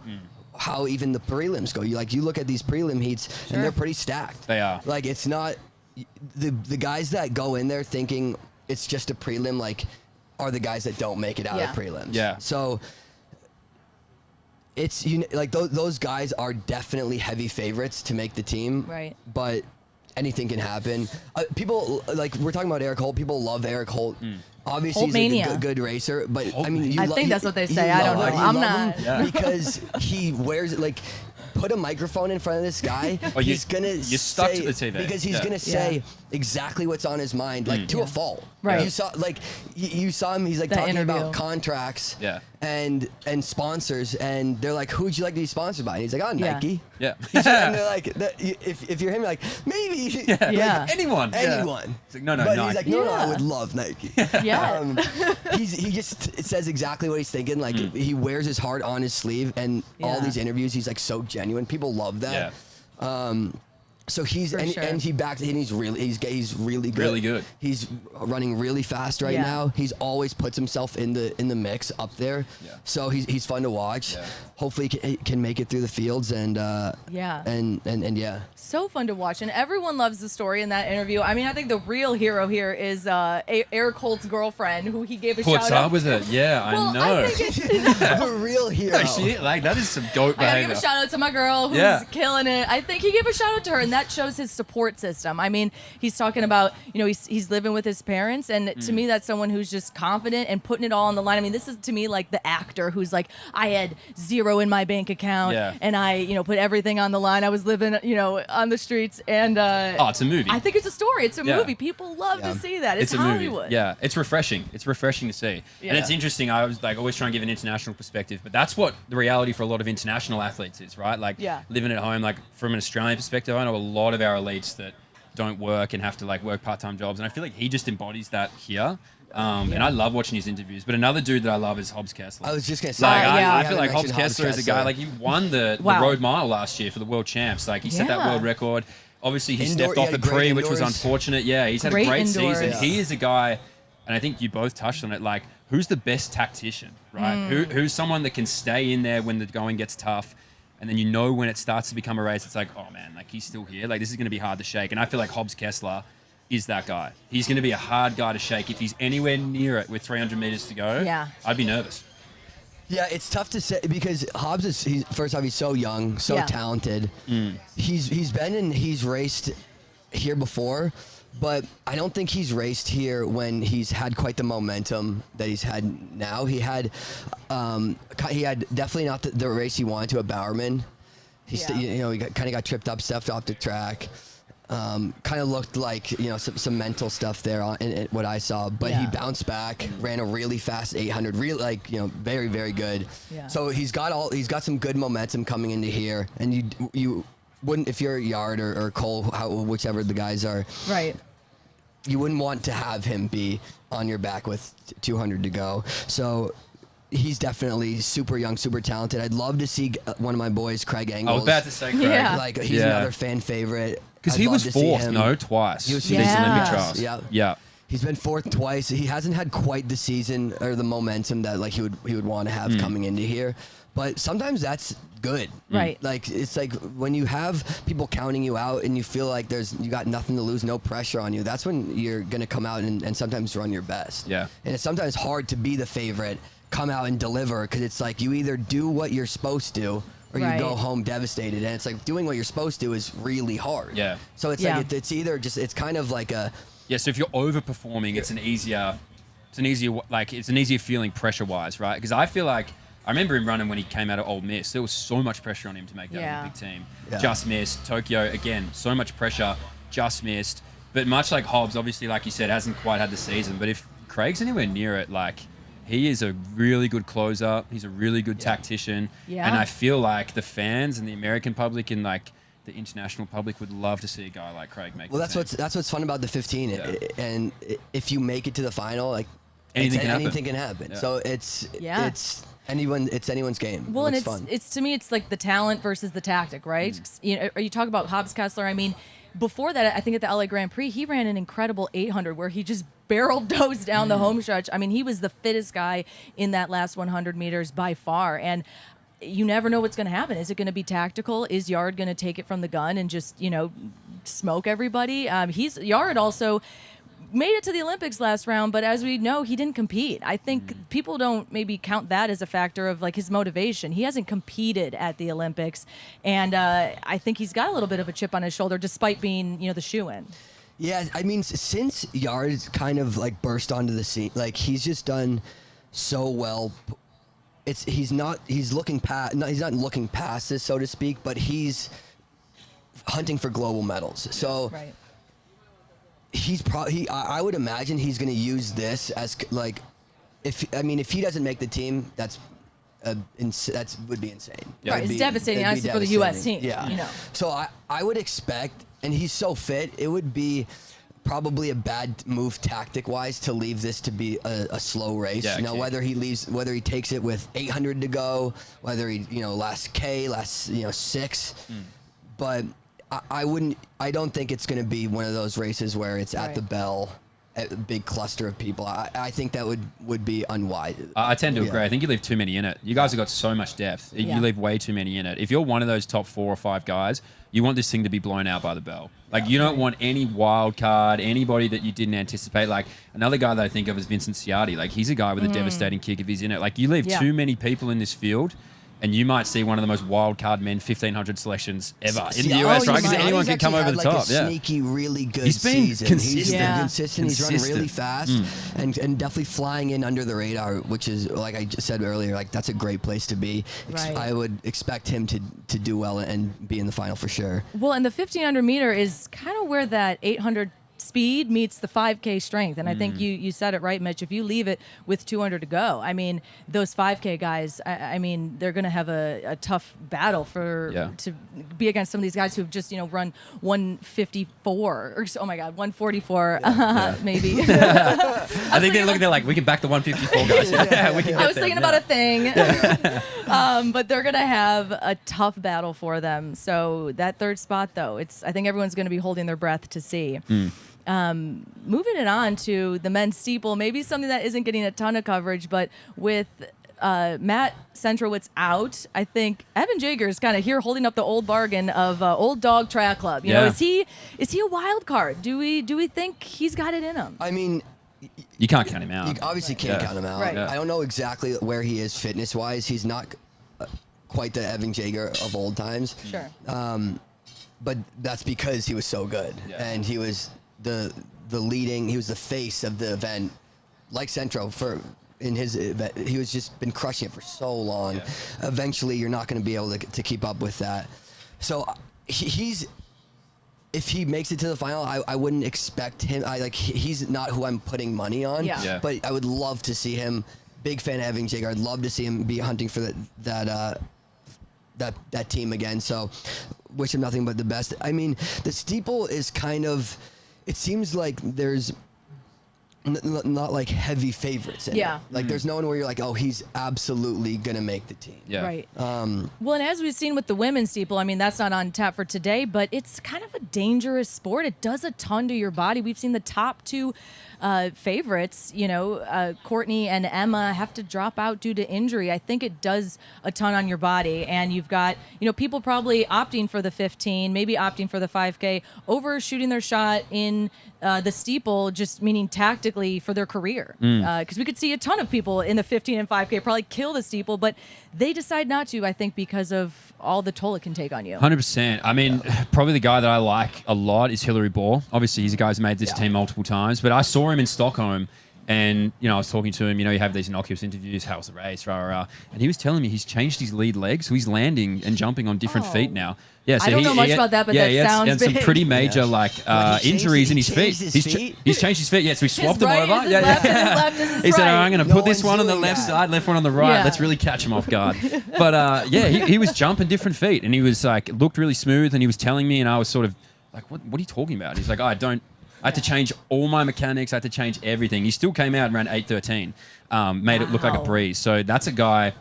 how even the prelims go. You look at these prelim heats and they're pretty stacked. They are. Like it's not the guys that go in there thinking it's just a prelim are the guys that don't make it out Yeah. of prelims. Yeah. So it's like those guys are definitely heavy favorites to make the team. Right. But anything can happen. People like we're talking about Eric Holt. People love Eric Holt. Obviously, he's Holtmania. a good racer, but I mean, I think that's what they say. I don't know. I'm not. Yeah. Because he wears it like. Put a microphone in front of this guy. Oh, he's gonna you're stuck say, to the TV. because he's Yeah. gonna say exactly what's on his mind, like to a fault. Right. You saw you saw him. He's like That talking interview. about contracts. Yeah. And sponsors, and they're like, "Who would you like to be sponsored by?" And he's like, "Oh, Yeah. Nike." Yeah. And they're like, if you're him, you're like maybe. Yeah. Yeah. Anyone. Yeah. Anyone. It's like, no, But Nike. he's like, no, I Yeah. would love Nike. Yeah. He just says exactly what he's thinking. Like he wears his heart on his sleeve, and all Yeah. these interviews, he's like so genuine. People love that. Yeah. So he's For sure. and he backs and he's really good. Really good. He's running really fast right Yeah. now. He's always puts himself in the mix up there. Yeah. So he's fun to watch. Yeah. Hopefully he can make it through the fields and Yeah. and yeah. So fun to watch, and everyone loves the story in that interview. I mean, I think the real hero here is Eric Holt's girlfriend, who he gave a Puts shout up out. with it. Yeah, Well, I know. I think it's, The real hero. She, like that is some goat I gotta give behavior. a shout out to my girl who's Yeah. killing it. I think he gave a shout out to her, and that shows his support system. I mean, he's talking about, you know, he's living with his parents, and to me, that's someone who's just confident and putting it all on the line. I mean, this is to me like the actor who's like, I had $0 in my bank account, and I, you know, put everything on the line. I was living, you know, on the streets, and it's a movie. I think it's a story. It's a movie. People love to see that. It's a Hollywood. movie. Yeah, it's refreshing. It's refreshing to see, and it's interesting. I was like always trying to give an international perspective, but that's what the reality for a lot of international athletes is, right? Like living at home, like from an Australian perspective, I know a lot of our elites that don't work and have to like work part-time jobs, and I feel like he just embodies that here. And I love watching his interviews. But another dude that I love is Hobbs Kessler. I was just gonna say, like, I feel like Hobbs Kessler is a guy, like, he won the road mile last year for the world champs. Like, he set that world record. Obviously, he stepped off the pre, which was unfortunate. Yeah, he's had a great season. He is a guy, and I think you both touched on it, like, who's the best tactician, right? Who's someone that can stay in there when the going gets tough, and then you know when it starts to become a race, it's like, oh man, like, he's still here. Like, this is going to be hard to shake. And I feel like Hobbs Kessler is that guy. He's going to be a hard guy to shake. If he's anywhere near it with 300 meters to go, I'd be nervous. Yeah, it's tough to say because Hobbs is, first off, he's so young, so talented. He's raced here before, but I don't think he's raced here when he's had quite the momentum that he's had now. He had definitely not the race he wanted to at Bowerman. He kind of got tripped up, stepped off the track. Kind of looked like, you know, some mental stuff there in what I saw, but he bounced back, ran a really fast 800, really, like, you know, very, very good. So he's got some good momentum coming into here, and you wouldn't, if you're Yard or Cole, whichever the guys are, right? You wouldn't want to have him be on your back with 200 to go. So he's definitely super young, super talented. I'd love to see one of my boys, Craig Engels. I was about to say Craig. Like, he's another fan favorite. Because he was fourth, twice. He was in these Olympic trials. Yeah. He's been fourth twice. He hasn't had quite the season or the momentum that like he would want to have coming into here. But sometimes that's good. Right. Like, it's like when you have people counting you out and you feel like you got nothing to lose, no pressure on you, that's when you're going to come out and sometimes run your best. Yeah. And it's sometimes hard to be the favorite, come out and deliver, because it's like you either do what you're supposed to or you go home devastated, and it's like doing what you're supposed to is really hard. Yeah. So it's like it's either just, it's kind of like a so if you're overperforming, it's an easier feeling pressure wise, right? Because I feel like I remember him running when he came out of Ole Miss. There was so much pressure on him to make that Olympic team. Just missed. Tokyo again, so much pressure, just missed. But much like Hobbs, obviously, like you said, hasn't quite had the season. But if Craig's anywhere near it, like, he is a really good closer. He's a really good tactician. Yeah. And I feel like the fans and the American public and like the international public would love to see a guy like Craig make. Well, that's what's fun about the 15. And if you make it to the final, like anything can happen. Yeah. So it's anyone's game. Well, and fun. It's to me, it's like the talent versus the tactic, right? You know, you talk about Hobbs Kessler. I mean, before that, I think at the LA Grand Prix, he ran an incredible 800 where he just barrel-dozed down the home stretch. I mean, he was the fittest guy in that last 100 meters by far. And you never know what's going to happen. Is it going to be tactical? Is Yard going to take it from the gun and just, you know, smoke everybody? Yard also made it to the Olympics last round, but as we know, he didn't compete. I think people don't maybe count that as a factor of like his motivation. He hasn't competed at the Olympics, and I think he's got a little bit of a chip on his shoulder, despite being, you know, the shoe-in. Yeah, I mean, since Yard's kind of like burst onto the scene, like he's just done so well. He's not looking past this, so to speak, but he's hunting for global medals. So. Right. I would imagine he's going to use this as like, if he doesn't make the team, that would be insane. Yeah. Right, it's devastating, honestly, for the U.S. team. Yeah, you know. So I would expect, and he's so fit, it would be probably a bad move tactic wise to leave this to be a slow race. Yeah, whether he takes it with 800 to go, whether he last 6, but. I don't think it's going to be one of those races where it's at the bell, a big cluster of people. I think that would be unwise. I tend to agree. I think you leave too many in it. You guys have got so much depth. You leave way too many in it. If you're one of those top 4 or 5 guys, you want this thing to be blown out by the bell. Like, you don't want any wild card, anybody that you didn't anticipate. Like, another guy that I think of is Vincent Ciardi. Like, he's a guy with a devastating kick if he's in it. Like, you leave too many people in this field, And you might see one of the most wild card men 1,500 selections ever in the US, right? Because anyone can come over the top. A sneaky, really good he's been season. Consistent. He's been consistent. He's running really fast and definitely flying in under the radar, which is, like I just said earlier, like that's a great place to be. Right. I would expect him to do well and be in the final for sure. Well, and the 1,500 meter is kind of where that 800 speed meets the 5K strength. And I think you said it right, Mitch. If you leave it with 200 to go, I mean, those 5K guys, I mean, they're going to have a tough battle to be against some of these guys who've just, run 154 or, oh my God, 144, maybe. I think they're looking at like, we can back the 154 guys. We can get I was thinking about a thing. But they're going to have a tough battle for them. So that third spot, though, I think everyone's going to be holding their breath to see. Moving it on to the men's steeple, maybe something that isn't getting a ton of coverage, but with Matt Centrowitz out, I think Evan Jager is kind of here holding up the old bargain of Old Dog Track Club. You know, is he a wild card? Do we think he's got it in him? I mean, you can't count him out. You obviously can't count him out. Right. I don't know exactly where he is fitness-wise. He's not quite the Evan Jager of old times. Sure. But that's because he was so good, and he was the leading. He was the face of the event, like Centro in his event. He was just been crushing it for so long. Eventually, you're not going to be able to keep up with that. So if he makes it to the final, I wouldn't expect him. He's not who I'm putting money on. Yeah. But I would love to see him. Big fan of Evan Jager. I'd love to see him be hunting for that team again. So wish him nothing but the best. I mean, the steeple is kind of. It seems like there's not like heavy favorites in it. Like there's no one where you're like, oh, he's absolutely gonna make the team. Right. Well, and as we've seen with the women's steeple, I mean, that's not on tap for today, but it's kind of a dangerous sport. It does a ton to your body. We've seen the top two favorites, Courtney and Emma, have to drop out due to injury. I think it does a ton on your body. And you've got, people probably opting for the 15, maybe opting for the 5K, overshooting their shot in the steeple, just meaning tactically for their career. Because we could see a ton of people in the 15 and 5K probably kill the steeple, but they decide not to, I think, because of all the toll it can take on you. 100%. I mean, probably the guy that I like a lot is Hillary Ball. Obviously, he's a guy who's made this team multiple times, but I saw him in Stockholm, and I was talking to him. You have these innocuous interviews. How was the race? Rah, rah, rah. And he was telling me he's changed his lead leg, so he's landing and jumping on different feet now. Yeah, so I don't know much about that, but that sounds big. Some pretty major injuries in his feet. He's changed his feet. Yeah, so he swapped them over. He said, I'm going to put this one on the left side, left one on the right. Let's really catch him off guard. But he was jumping different feet, and he was looked really smooth, and he was telling me, and I was sort of like, what are you talking about? He's like, I had to change all my mechanics. I had to change everything. He still came out and ran 8:13, made it look like a breeze. So that's a guy,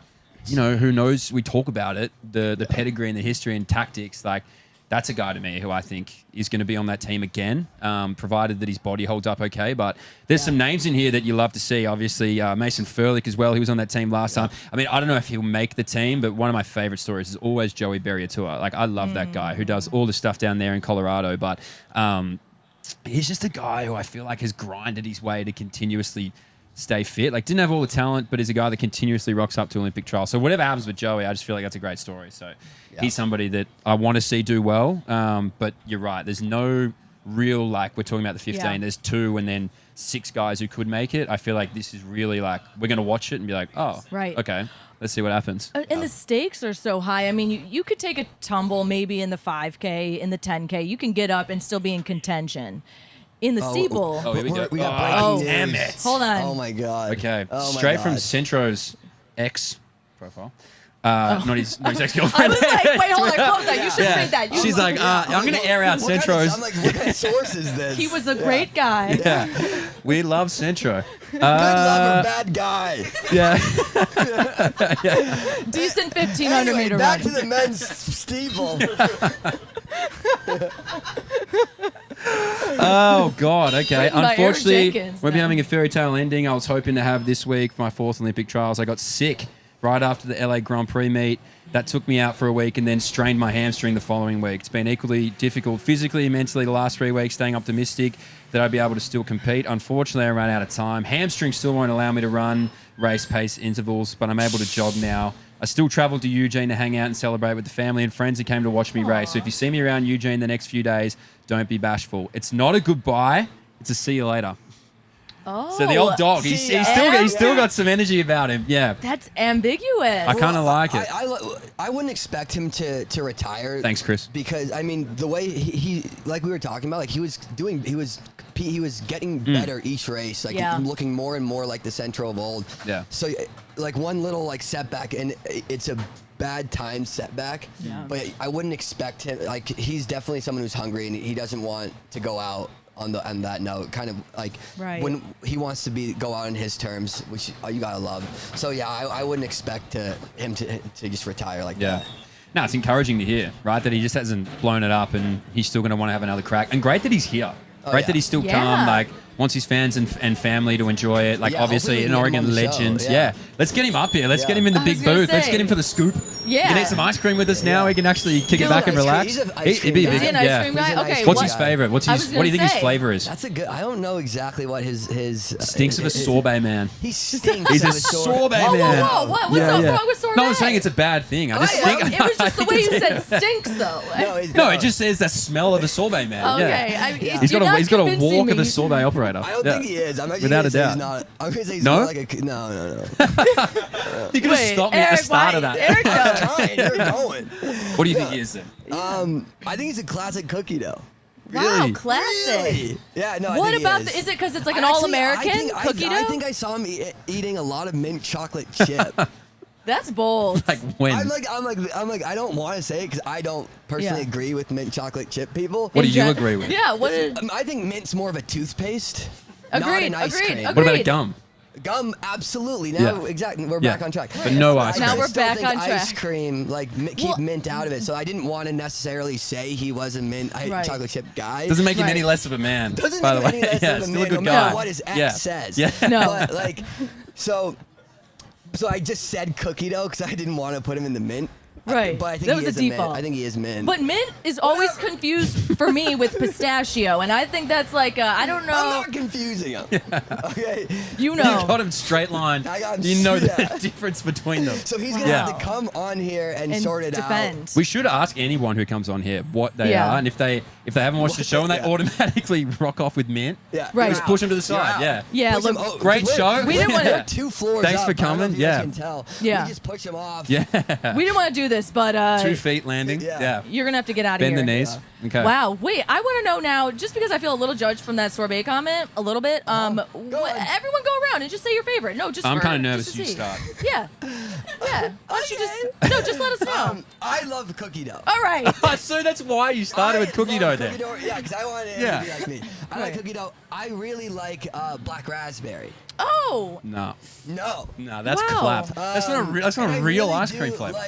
who knows. We talk about it, the pedigree and the history and tactics. Like, that's a guy to me who I think is going to be on that team again, provided that his body holds up okay. But there's some names in here that you love to see. Obviously, Mason Furlick as well. He was on that team last time. I mean, I don't know if he'll make the team, but one of my favorite stories is always Joey Berriatua. Like, I love that guy who does all the stuff down there in Colorado. But he's just a guy who I feel like has grinded his way to continuously stay fit. Like, didn't have all the talent, but is a guy that continuously rocks up to Olympic trials. So whatever happens with Joey, I just feel like that's a great story. So he's somebody that I want to see do well. But you're right. There's no real, we're talking about the 15. Yeah. There's 2 and then 6 guys who could make it. I feel like this is really we're going to watch it and be like, oh, okay. Let's see what happens. And the stakes are so high. I mean, you could take a tumble maybe in the 5K, in the 10K. You can get up and still be in contention. In the steeple. Oh, here we go. We got breaking news. Damn it. Hold on. Oh, my God. Okay. Straight from Centro's ex profile. Not his ex-girlfriend. I was like, wait, hold on, close that. You should read that. She's like, I'm going to air out Centro's. I'm like, what kind of source is this? He was a great guy. Yeah. We love Centro. Good lover, bad guy. Yeah. Decent 1,500 meter back run. to the men's steeple. Oh, God. Okay. Unfortunately, Eric Jenkins, we'll be having a fairy tale ending. I was hoping to have this week for my 4th Olympic trials. I got sick right after the LA Grand Prix meet. That took me out for a week and then strained my hamstring the following week. It's been equally difficult physically and mentally the last 3 weeks, staying optimistic that I'd be able to still compete. Unfortunately, I ran out of time. Hamstring still won't allow me to run race pace intervals, but I'm able to jog now. I still traveled to Eugene to hang out and celebrate with the family and friends who came to watch me race. So if you see me around Eugene the next few days, don't be bashful. It's not a goodbye. It's a see you later. Oh, so the old dog, he's still got some energy about him. Yeah. That's ambiguous. I kind of like it. I wouldn't expect him to retire. Thanks, Chris. Because I mean, the way he like we were talking about, like he was getting better each race, like looking more and more like the Centro of old. Yeah. So like one little like setback, and it's a bad time setback. Yeah. But I wouldn't expect him. Like he's definitely someone who's hungry, and he doesn't want to go out on that note, kind of like when he wants to go out on his terms, which you gotta love. So yeah, I wouldn't expect him to just retire like that. No, it's encouraging to hear, right? That he just hasn't blown it up and he's still going to want to have another crack. And great that he's here. Great that he's still calm, like wants his fans and family to enjoy it. Like obviously an Oregon legend. Let's get him up here. Let's get him in the big booth. Let's get him for the scoop. You can eat some ice cream with us now. He can actually kick it back and relax. He'd be a big an ice cream guy? Okay. What's his favorite? What do you think his flavor is? That's a good. I don't know exactly what his stinks of a sorbet man. He stinks. He's a sorbet man. Whoa, what's wrong with sorbet? No, I'm saying it's a bad thing. I just think it was just the way you said stinks though. No, it just says the smell of a sorbet man. Okay. He's got a walk of a sorbet operator. I don't think he is. I'm actually without a doubt. He's not. I'm gonna say he's no? more like a no. You could have stopped me at the start of that. Eric, You're going. What do you think he is then? I think he's a classic cookie dough. Wow, classic. Really? Yeah, no. What about is it because it's like an all-American cookie dough? I think I saw him eating a lot of mint chocolate chip. That's bold. Like when? I'm like I don't want to say it because I don't personally agree with mint chocolate chip people. What do you agree with? Yeah, I think mint's more of a toothpaste. Agreed. Not an ice cream. What about a gum? Gum, absolutely. Now, exactly. We're back on track. But no ice cream. Now we're back on track. Ice cream, keep mint out of it. So I didn't want to necessarily say he was a mint chocolate chip guy. Doesn't make him any less of a man. Doesn't by the make way. him any less of a still man, a good no guy. matter what his ex says. Yeah. No. But so I just said cookie dough because I didn't want to put him in the mint. Right. But I think that he was is a default. Mint. I think he is mint. But mint is always confused for me with pistachio, and I think that's like I don't know. I'm not confusing him. Okay. You know. You got him straight line. I got him you know the difference between them. So he's gonna have to come on here and sort it defend. out. We should ask anyone who comes on here what they are, and if they haven't watched the show and they automatically rock off with mint, right. just push them to the side. Yeah. Look, great show. We didn't want to. 2 floors. Thanks up. for coming. I don't know if you guys can tell. Yeah. We just push him off. Yeah. We didn't want to do this, but 2 feet landing. Yeah. You're gonna have to get out of here. Bend the knees. Okay. Wow. Wait, I want to know now, just because I feel a little judged from that sorbet comment, a little bit. Everyone go around and just say your favorite. No, just I'm kind of nervous nervous you start. Yeah. Yeah. Why don't you just let us know? I love cookie dough. All right. So that's why you started with cookie dough then. Yeah, because I wanted it to be like me. I like cookie dough. I really like black raspberry. Oh. No, Wow. that's clap. That's not a real ice cream flavor.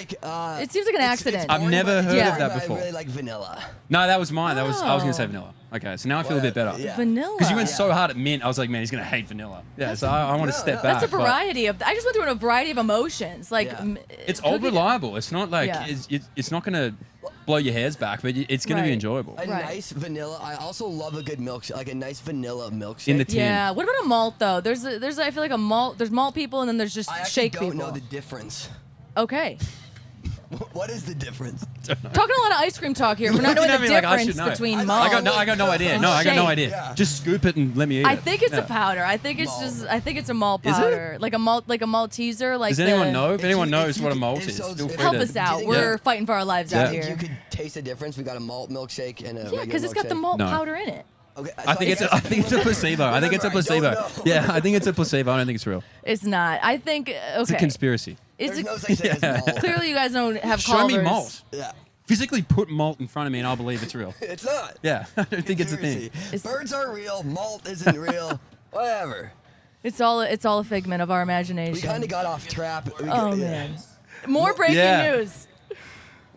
It seems like an accident. I've never heard of that before. I really like vanilla. No, that was mine. I was gonna say vanilla. Okay, so now I feel a bit better. Yeah. Vanilla. Because you went so hard at mint, I was like, man, he's gonna hate vanilla. Yeah, so I want to step back. That's a variety of. I just went through a variety of emotions. Like it's old reliable. It's not like it's not gonna blow your hairs back, but it's gonna be enjoyable. A nice vanilla. I also love a good milkshake, like a nice vanilla milkshake. In the tin. Yeah. What about a malt though? There's I feel like a malt. There's malt people and then there's just shake people. I don't know the difference. Okay. What is the difference? Talking a lot of ice cream talk here. We're not knowing the difference between malt. I got no idea. No, I got no idea. Yeah. Just scoop it and let me eat it. I think it's a powder. I think it's a malt powder. Like a Malteser. Like does anyone know? If anyone knows what a malt is, feel free help to. us out. We're fighting for our lives out here. You could taste the difference. We got a malt milkshake and a Yeah, because it's got the malt powder in it. Okay, I think it's a placebo. I think it's a placebo. Yeah, I think it's a placebo. I don't think it's real. It's not. I think okay. It's a conspiracy. There's no such thing as malt. Clearly, you guys don't have Show callers. me malt. Yeah. Physically put malt in front of me and I'll believe it's real. It's not. Yeah, I don't think it's a thing. Birds are real. Malt isn't real. Whatever. It's all a figment of our imagination. We kind of got off track. Man. More breaking news.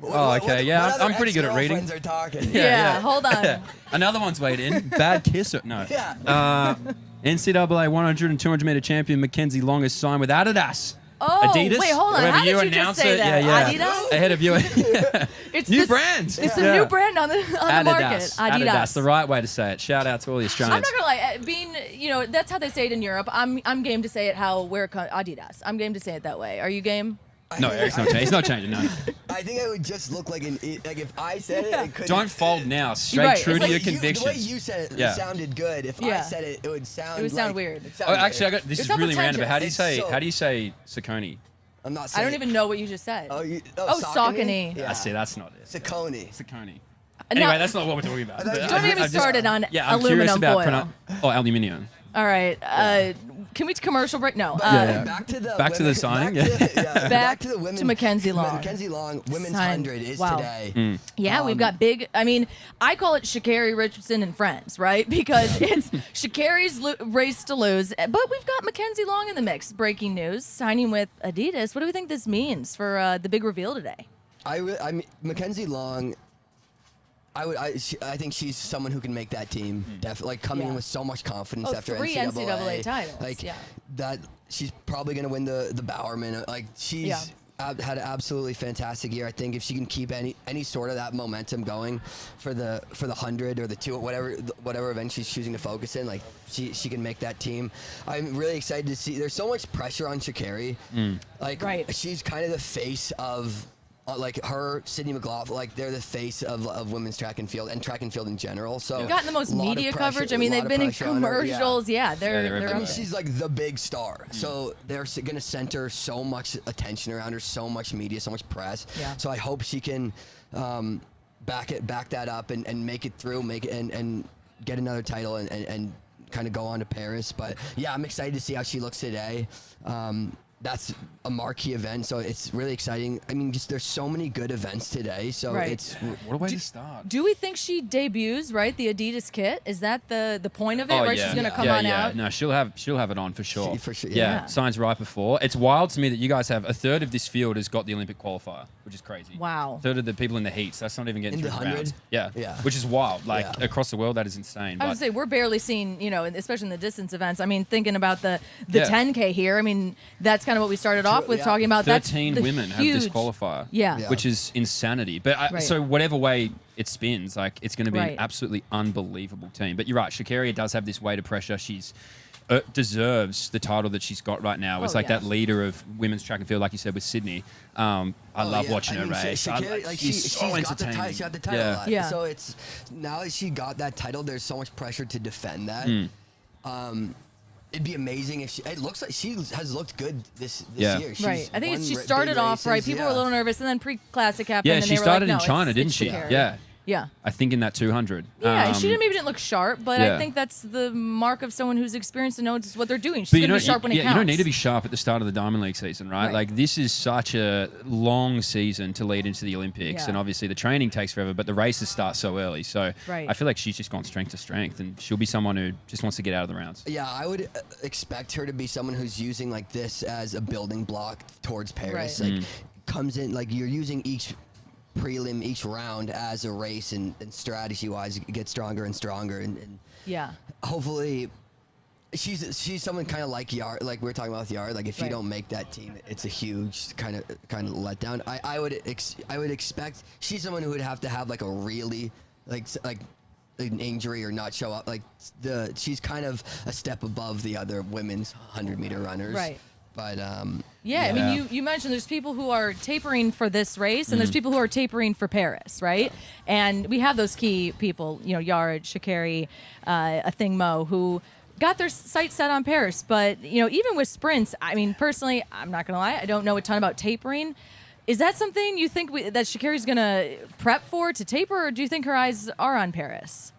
Oh, okay. Yeah, I'm pretty good at reading. Are talking. Yeah, hold on. Another one's weighed in. Bad kisser. No. Yeah. NCAA 100 and 200 meter champion Mackenzie Long is signed with Adidas. Oh, Adidas? wait, hold on. Whoever How you did you announce just say it. that? Yeah. Adidas? Ahead of you. It's New this, brand. It's a new brand on the market. Adidas. The right way to say it. Shout out to all the Australians. I'm not gonna lie. That's how they say it in Europe. I'm game to say it how we're Adidas. I'm game to say it that way. Are you game? No, Eric's not changing. He's not changing. No. I think I would just look like if I said it, it could. Don't fold now. Straight true to your convictions. The way you said it sounded good. If I said it, it would sound. It would sound weird. Actually, this is really random. But how do you say Saucony? I'm not saying. I don't even know what you just said. Saucony. Yeah. I see. That's not it. Saucony. Anyway, that's not what we're talking about. Don't get me started on I'm curious about aluminum. All right. Can we commercial break? No. Back to the signing. Back to the women. To Mackenzie Long. Mackenzie Long, women's 100 is today. Yeah, we've got big. I mean, I call it Sha'Carri, Richardson, and friends, right? Because it's Sha'Carri's race to lose, but we've got Mackenzie Long in the mix. Breaking news: signing with Adidas. What do we think this means for the big reveal today? I mean, Mackenzie Long. I think she's someone who can make that team. Definitely, coming in with so much confidence after 3 NCAA titles. That she's probably going to win the Bowerman. She's had an absolutely fantastic year. I think if she can keep any sort of that momentum going for the 100 or the 2, whatever event she's choosing to focus in, she can make that team. I'm really excited to see. There's so much pressure on Sha'Carri. She's kind of the face of. Her, Sydney McLaughlin, they're the face of women's track and field in general. So they've gotten the most media coverage. I mean, they've been in commercials. They're I mean, she's like the big star. So they're going to center so much attention around her, so much media, so much press. So I hope she can back that up and make it through, and get another title and kind of go on to Paris. But yeah, I'm excited to see how she looks today. That's a marquee event, so it's really exciting. I mean, there's so many good events today, so it's... What a way to start. Do we think she debuts, the Adidas kit? Is that the point of it, She's going to come on out? No, she'll have it on for sure. For sure, signs right before. It's wild to me that you guys have a third of this field has got the Olympic qualifier, which is crazy. Wow. A third of the people in the heats, that's not even getting through the 100? rounds. Yeah, which is wild. Across the world, that is insane. I would say we're barely seeing, especially in the distance events. I mean, thinking about the 10K here, I mean, that's kind of what we started off with talking about. 13 women have this qualifier, which is insanity. But so whatever way it spins, it's going to be an absolutely unbelievable team. But you're right, Sha'Carri does have this weight of pressure. She's deserves the title that she's got right now. It's that leader of women's track and field, like you said with Sydney. I love watching her race. She's so entertaining. She got the title a lot. So it's now that she got that title, there's so much pressure to defend that. It'd be amazing if it looks like she has looked good this year. She's I think she started off right. People were a little nervous, and then pre-classic happened. Yeah, and she started in China, didn't she? Yeah. Yeah. I think in that 200. Yeah, she maybe didn't look sharp, but I think that's the mark of someone who's experienced and knows what they're doing. She's going to be sharp when it counts. You don't need to be sharp at the start of the Diamond League season, right? This is such a long season to lead into the Olympics, and obviously the training takes forever, but the races start so early. So I feel like she's just gone strength to strength, and she'll be someone who just wants to get out of the rounds. Yeah, I would expect her to be someone who's using this as a building block towards Paris. Comes in, you're using each prelim, each round as a race, and strategy-wise, get stronger and stronger, and hopefully she's someone kind of like Yard, like we were talking about with Yard. If you don't make that team, it's a huge kind of letdown. I would expect she's someone who would have to have a really an injury or not show up. She's kind of a step above the other women's 100-meter runners. Right. But I mean, you mentioned there's people who are tapering for this race, and there's people who are tapering for Paris, right? And we have those key people, Yard, Sha'Carri, Athing Mo, who got their sights set on Paris. But even with sprints, I mean, personally, I'm not gonna lie, I don't know a ton about tapering. Is that something you think that Sha'Carri's gonna prep for to taper, or do you think her eyes are on Paris?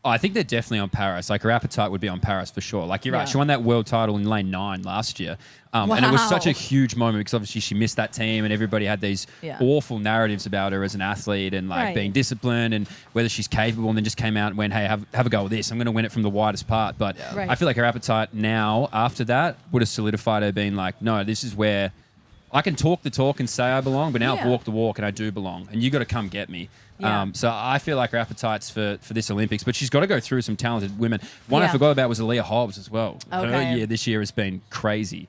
Oh, I think they're definitely on Paris. Her appetite would be on Paris for sure. You're right. She won that world title in lane 9 last year. And it was such a huge moment because obviously she missed that team and everybody had these awful narratives about her as an athlete and being disciplined and whether she's capable, and then just came out and went, hey, have a go with this. I'm going to win it from the widest part. But I feel like her appetite now after that would have solidified her being no, this is where I can talk the talk and say I belong, but now I've walked the walk and I do belong. And you got to come get me. So I feel like her appetite's for this Olympics, but she's got to go through some talented women. One I forgot about was Aaliyah Hobbs as well. Her year this year has been crazy.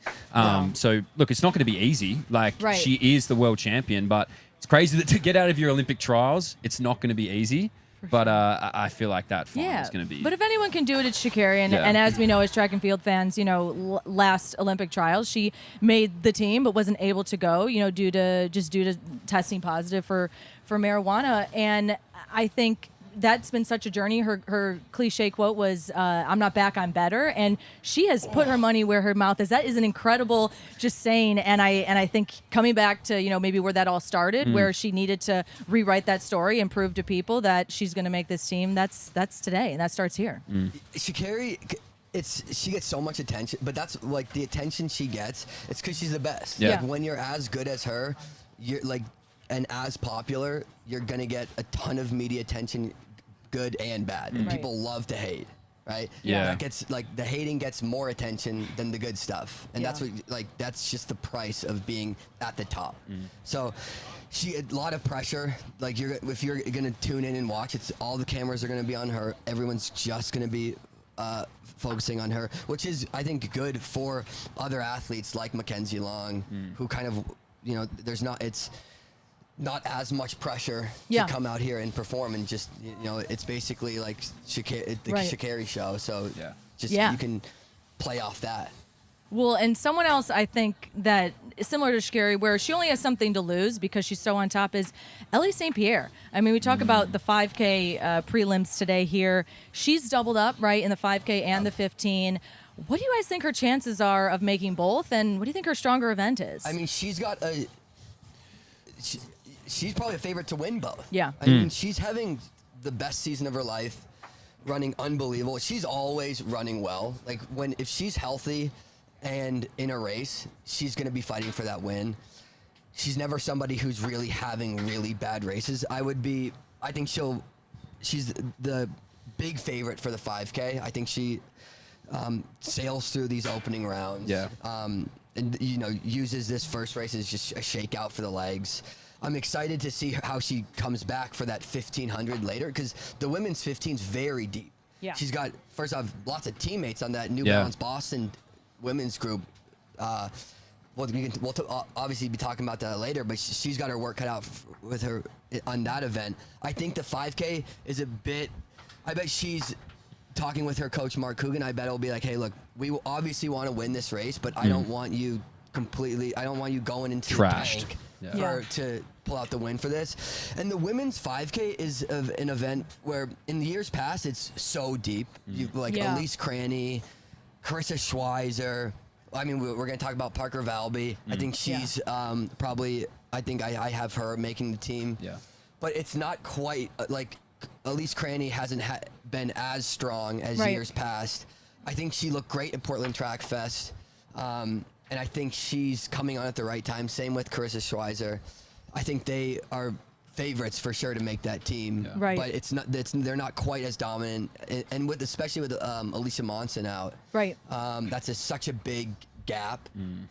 So look, it's not going to be easy. She is the world champion, but it's crazy that to get out of your Olympic trials, it's not going to be easy. But I feel like that final is going to be. But if anyone can do it, it's Sha'Carri. And as we know, as track and field fans, you know, last Olympic trials, she made the team but wasn't able to go, you know, due to testing positive for marijuana. And I think that's been such a journey. Her cliche quote was, "I'm not back, I'm better," and she has put her money where her mouth is. That is an incredible just saying, and I think coming back to, you know, maybe where that all started, where she needed to rewrite that story and prove to people that she's going to make this team. That's today, and that starts here. Sha'Carri, she gets so much attention, but that's like the attention she gets. It's because she's the best. Yeah. Like when you're as good as her, you're like. And as popular, you're gonna get a ton of media attention, good and bad. And people love to hate, right? Yeah. That gets like the hating gets more attention than the good stuff, and that's what that's just the price of being at the top. So, a lot of pressure. Like if you're gonna tune in and watch, it's all the cameras are gonna be on her. Everyone's just gonna be focusing on her, which is I think good for other athletes like Mackenzie Long, who kind of it's not as much pressure to come out here and perform, and just it's basically like Sha'Carri show. So you can play off that. Well, and someone else I think that is similar to Sha'Carri, where she only has something to lose because she's so on top, is Ellie St. Pierre. I mean, we talk about the 5K prelims today here. She's doubled up, right, in the 5K and the 15. What do you guys think her chances are of making both, and what do you think her stronger event is? I mean, she's got she's probably a favorite to win both. Yeah. I mean, she's having the best season of her life, running unbelievable. She's always running well. Like if she's healthy and in a race, she's going to be fighting for that win. She's never somebody who's really having really bad races. I think she's the big favorite for the 5K. I think she sails through these opening rounds. Yeah. And uses this first race as just a shakeout for the legs. I'm excited to see how she comes back for that 1500 later, because the women's 15 is very deep. Yeah. She's got, first off, lots of teammates on that New Balance Boston women's group. We'll obviously be talking about that later, but she's got her work cut out with her on that event. I think the 5K is a bit, I bet she's talking with her coach, Mark Coogan. I bet it'll be like, hey, look, we obviously want to win this race, but I don't want you going into trashed. The tank to pull out the win for this. And the women's 5K is an event where in the years past it's so deep. Elise Cranny, Carissa Schweizer. I mean, we're going to talk about Parker Valby. I think she's probably. I think I have her making the team. Yeah. But it's not quite like Elise Cranny hasn't been as strong as years past. I think she looked great at Portland Track Fest. And I think she's coming on at the right time. Same with Carissa Schweizer. I think they are favorites for sure to make that team. Yeah. Right. But they're not quite as dominant. And especially with Alicia Monson out. Right. That's such a big gap,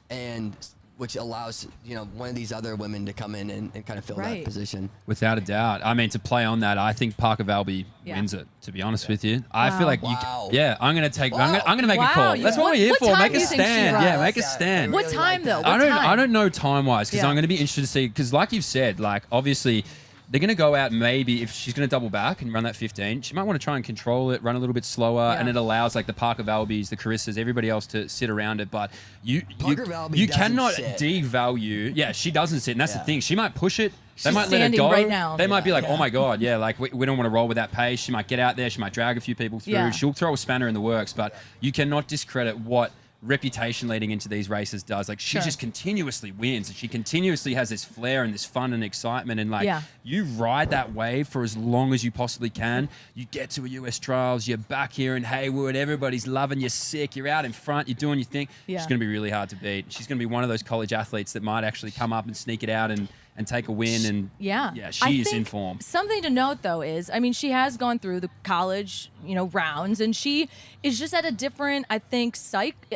and which allows one of these other women to come in and kind of fill that position. Without a doubt. I mean, to play on that, I think Parker Valby wins it. To be honest with you, I feel like I'm going to take. I'm going to make a call. That's what we're here for. Make a stand. Yeah, make a stand. What time though? I don't know time wise, because I'm going to be interested to see, because like you've said, like obviously they're going to go out, maybe if she's going to double back and run that 15, she might want to try and control it, run a little bit slower, and it allows like the Parker Valbys, the Carissas, everybody else to sit around it. But you cannot devalue. Yeah, she doesn't sit, and that's the thing. She might push it. They might let it go. Right now. They might be like, oh my God, like we don't want to roll with that pace. She might get out there. She might drag a few people through. Yeah. She'll throw a spanner in the works, but you cannot discredit what reputation leading into these races does. Like she just continuously wins, and she continuously has this flair and this fun and excitement, and like you ride that wave for as long as you possibly can. You get to a US trials, you're back here in Haywood, everybody's loving you, sick, you're out in front, you're doing your thing. She's going to be really hard to beat. She's going to be one of those college athletes that might actually come up and sneak it out and take a win, and she is in form. Something to note though is, I mean, she has gone through the college, rounds, and she is just at a different, I think,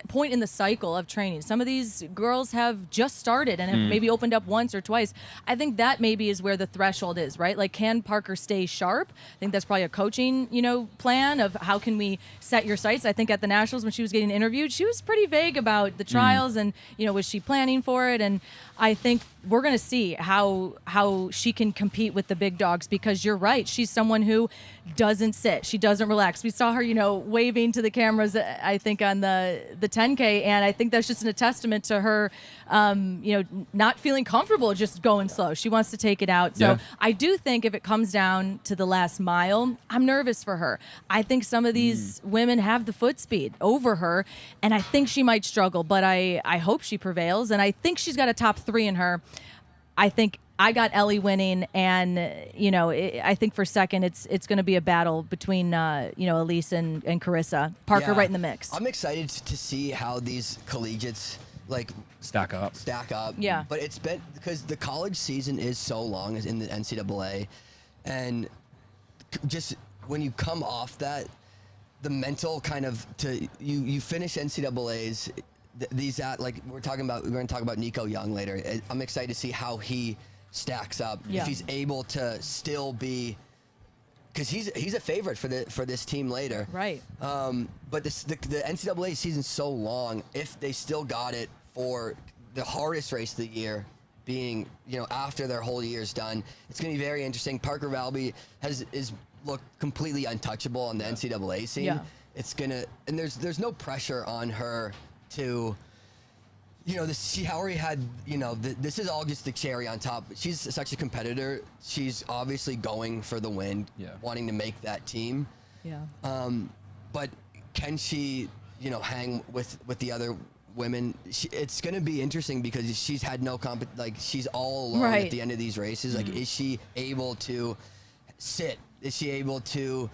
point in the cycle of training. Some of these girls have just started and have maybe opened up once or twice. I think that maybe is where the threshold is, right? Like, can Parker stay sharp? I think that's probably a coaching, plan of how can we set your sights. I think at the Nationals, when she was getting interviewed, she was pretty vague about the trials and, was she planning for it? And I think we're going to see how how she can compete with the big dogs, because you're right. She's someone who doesn't sit. She doesn't relax. We saw her, waving to the cameras, I think, on the 10K, and I think that's just a testament to her, not feeling comfortable just going slow. She wants to take it out. So I do think if it comes down to the last mile, I'm nervous for her. I think some of these women have the foot speed over her, and I think she might struggle, but I hope she prevails, and I think she's got a top 3 in her. I think I got Ellie winning, and I think for second, it's going to be a battle between Elise and Carissa. Parker right in the mix. I'm excited to see how these collegiates stack up. Yeah. But it's been because the college season is so long in the NCAA, and just when you come off that, the mental kind of you finish NCAAs. We're going to talk about Nico Young later. I'm excited to see how he stacks up. Yeah. If he's able to still be, because he's a favorite for this team later. Right. But the NCAA season's so long. If they still got it for the hardest race of the year, being after their whole year's done, it's going to be very interesting. Parker Valby is looked completely untouchable on the NCAA scene. Yeah. It's gonna, and there's no pressure on her to, she already had, this is all just the cherry on top. She's such a competitor. She's obviously going for the win, wanting to make that team. Yeah. But can she, hang with the other women? It's going to be interesting because she's had no she's all alone at the end of these races. Is she able to sit? Is she able to,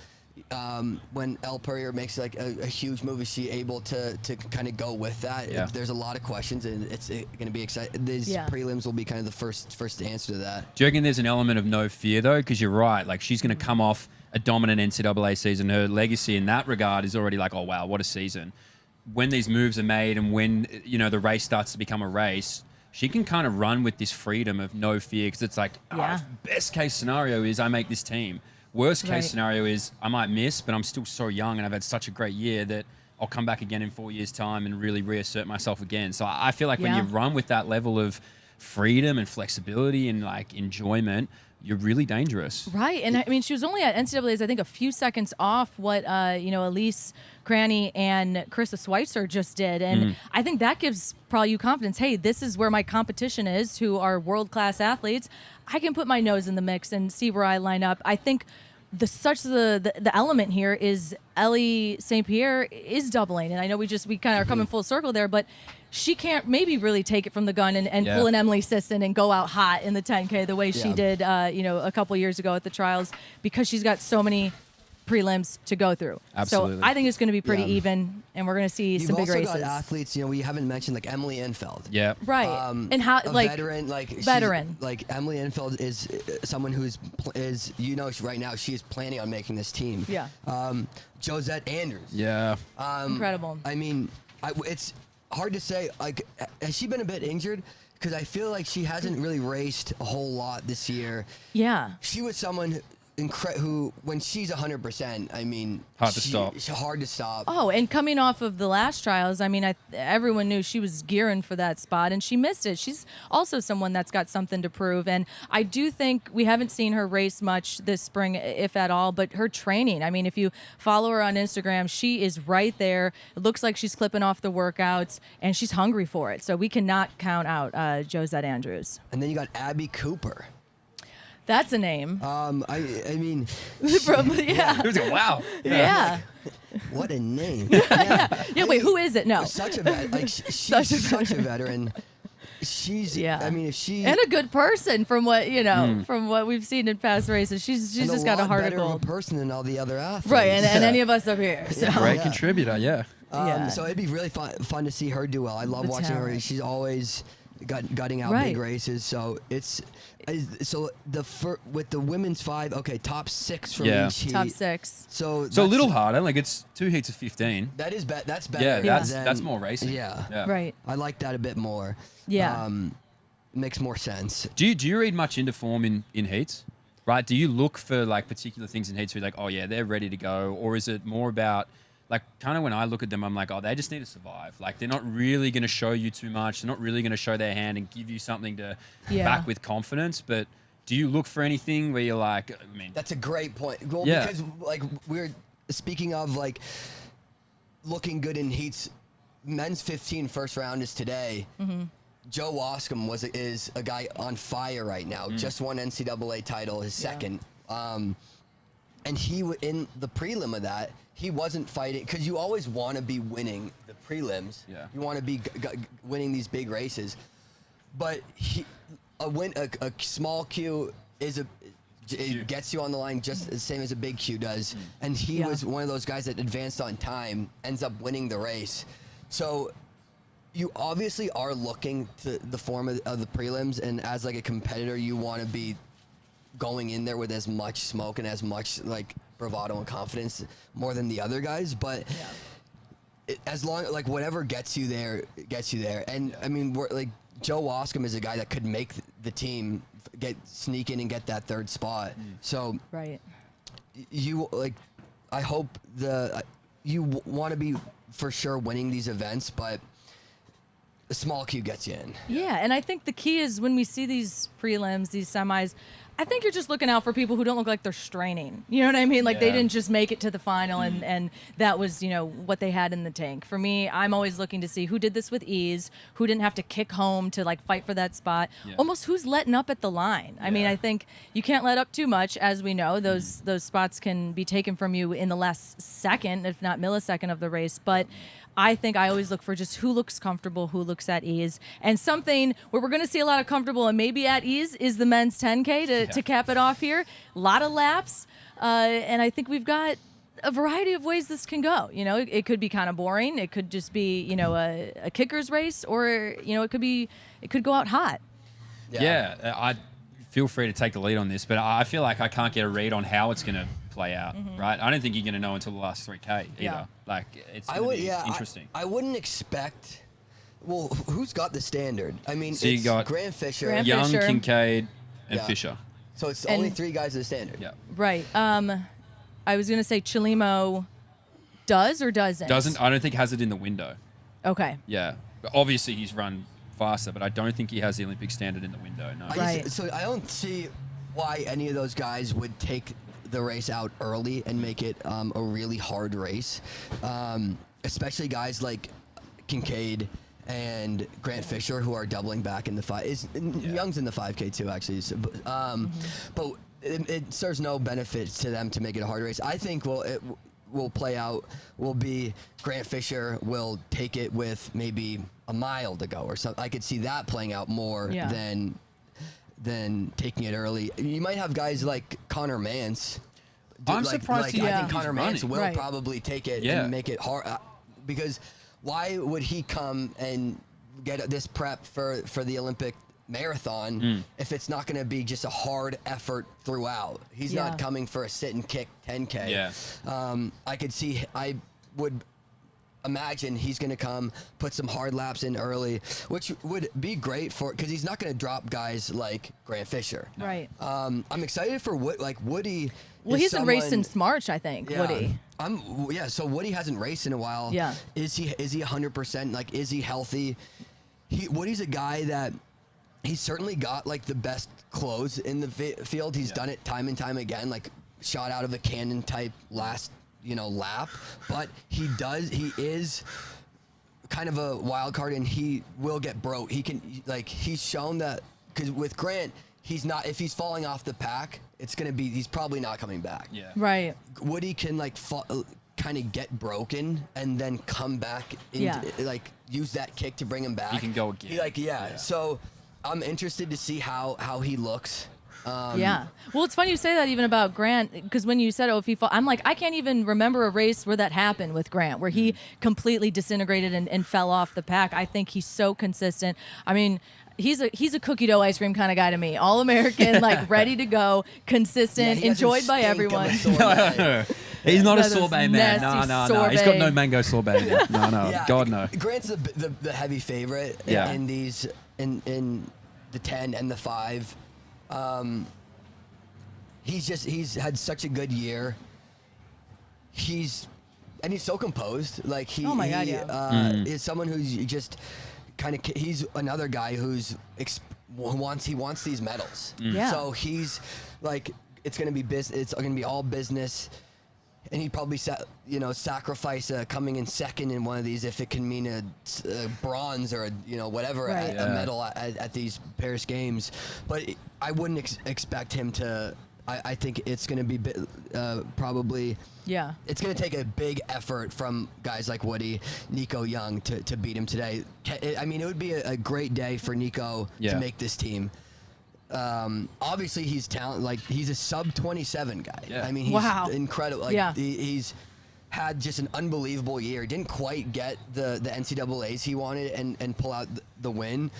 when El Purrier makes a huge move, is she able to kind of go with that? Yeah. There's a lot of questions, and it's going to be exciting. These prelims will be kind of the first answer to that. Do you reckon there's an element of no fear, though? Because you're right. She's going to come off a dominant NCAA season. Her legacy in that regard is already oh, wow, what a season. When these moves are made and when, the race starts to become a race, she can kind of run with this freedom of no fear, because it's best case scenario is I make this team. Worst case scenario is I might miss, but I'm still so young and I've had such a great year that I'll come back again in 4 years' time and really reassert myself again. So I feel like when you run with that level of freedom and flexibility and enjoyment, you're really dangerous. Right. And I mean, she was only at NCAAs, I think, a few seconds off what, Elise Cranny and Carissa Schweitzer just did. And I think that gives probably you confidence. Hey, this is where my competition is, who are world-class athletes. I can put my nose in the mix and see where I line up. I think the element here is Ellie St. Pierre is doubling. And I know we kind of are coming full circle there, but she can't maybe really take it from the gun and pull an Emily Sisson and go out hot in the 10K the way she did, a couple years ago at the trials, because she's got so many prelims to go through. Absolutely. So I think it's going to be pretty even, and we're going to see some big races. You've also got athletes, we haven't mentioned Emily Infeld. Yeah. Right. And how veteran, veteran. Emily Infeld is someone who is right now she is planning on making this team. Yeah. Josette Andrews. Yeah. Incredible. I mean, it's hard to say. Has she been a bit injured? Because I feel like she hasn't really raced a whole lot this year. Yeah. She was someone who, when she's 100%, I mean, hard to stop. It's hard to stop. Oh, and coming off of the last trials, I mean, everyone knew she was gearing for that spot, and she missed it. She's also someone that's got something to prove, and I do think we haven't seen her race much this spring, if at all, but her training, I mean, if you follow her on Instagram, she is right there. It looks like she's clipping off the workouts, and she's hungry for it, so we cannot count out Josette Andrews. And then you got Abby Cooper. That's a name. I mean, Wow. Yeah. What a name. Yeah. Wait, who is it? No. Such a she's such a veteran. She's. I mean, if she and a good person from what from what we've seen in past races. She's just got a heart of gold. Better person than all the other athletes. Right, and any of us up here. So. Great contributor. Yeah. So it'd be really fun to see her do well. I love watching her. She's always gutting out big races. So it's. With the women's 5, okay, top 6 from each heat. Top 6. So a little harder. It's 2 heats of 15. That's better. Yeah, that's more racing. Yeah. Right. I like that a bit more. Yeah. Makes more sense. Do you read much into form in heats? Right? Do you look for particular things in heats where you're oh yeah, they're ready to go, or is it more about like kind of when I look at them, I'm like, oh, they just need to survive. Like they're not really going to show you too much. They're not really going to show their hand and give you something to back with confidence. But do you look for anything where you're like, I mean, that's a great point. Well, because like we're speaking of like looking good in heats, men's 15 first round is today. Joe Wascom is a guy on fire right now. Just won NCAA title, his second. And he in the prelim of that, he wasn't fighting because you always want to be winning the prelims. You want to be winning these big races, but a small Q it gets you on the line just the same as a big Q does. And he was one of those guys that advanced on time, ends up winning the race. So you obviously are looking to the form of the prelims, and as like a competitor, you want to be going in there with as much smoke and as much like bravado and confidence more than the other guys. But as long like whatever gets you there. And I mean, we're like Joe Wascom is a guy that could make the team sneak in and get that third spot. So you like, I hope you want to be for sure winning these events, but a small Q gets you in. Yeah, and I think the key is when we see these prelims, these semis, I think you're just looking out for people who don't look like they're straining. You know what I mean? Like they didn't just make it to the final and that was, you know, what they had in the tank. For me, I'm always looking to see who did this with ease, who didn't have to kick home to like fight for that spot. Almost who's letting up at the line. I mean, I think you can't let up too much, as we know. Those spots can be taken from you in the last second, if not millisecond of the race. But I think I always look for just who looks comfortable, who looks at ease. And something where we're going to see a lot of comfortable and maybe at ease is the men's 10K to cap it off here. A lot of laps. And I think we've got a variety of ways this can go. You know, it could be kind of boring. It could just be, you know, a kicker's race, or, you know, it could go out hot. I feel free to take the lead on this, but I feel like I can't get a read on how it's going to play out, right? I don't think you're going to know until the last 3K either. Like, it's interesting. I wouldn't expect. Well, who's got the standard? I mean, so you got Grant Fisher, Young, Fisher. Kincaid, and Fisher. So it's only 3 guys at the standard. Right. I was going to say Chilimo does or doesn't? Doesn't. I don't think has it in the window. Okay. Yeah. But obviously, he's run faster, but I don't think he has the Olympic standard in the window. No. So I don't see why any of those guys would take the race out early and make it a really hard race, especially guys like Kincaid and Grant Fisher, who are doubling back in the Young's in the 5K too, actually. So, but it serves no benefit to them to make it a hard race. I think it will play out will be Grant Fisher will take it with maybe a mile to go or something. I could see that playing out more than taking it early. You might have guys like Connor Mance. I'm surprised. I think Connor Mance will probably take it and make it hard, because why would he come and get this prep for the Olympic marathon if it's not going to be just a hard effort throughout? He's not coming for a sit and kick 10K. I would imagine he's going to come, put some hard laps in early, which would be great because he's not going to drop guys like Grant Fisher. Right. I'm excited for Woody. Well, he hasn't raced since March, I think. Woody. So Woody hasn't raced in a while. Yeah. Is he 100%? Like, is he healthy? Woody's a guy that he's certainly got like the best clothes in the field. He's done it time and time again, like shot out of a cannon type last lap, but he is kind of a wild card, and he will get broke. He's shown that, because with Grant, he's not, if he's falling off the pack, he's probably not coming back. Right. Woody can kind of get broken and then come back into, use that kick to bring him back. He can go again. So I'm interested to see how he looks. Well, it's funny you say that even about Grant, because when you said, if he fall, I'm like, I can't even remember a race where that happened with Grant, where he completely disintegrated and fell off the pack. I think he's so consistent. I mean, he's a cookie dough ice cream kind of guy to me. All American, ready to go, consistent, enjoyed by everyone. He's not a sorbet man. No. He's got no mango sorbet. No. God, no. Grant's the heavy favorite in these, in the 10 and the 5. He's had such a good year. He's and he's so composed. Like he, Oh my God, yeah. Is someone who's just kind of. He's another guy who's he wants these medals. Yeah. So he's like, it's gonna be it's gonna be all business. And he'd probably sacrifice coming in second in one of these if it can mean a bronze or whatever, right. a medal at these Paris Games. But I wouldn't expect him to. I think it's going to be probably. Yeah. It's going to take a big effort from guys like Woody, Nico Young to beat him today. I mean, it would be a great day for Nico to make this team. Obviously he's talented. Like, he's a sub 27 guy. Yeah. I mean, he's incredible. Like, he's had just an unbelievable year. Didn't quite get the NCAAs he wanted and pull out the win.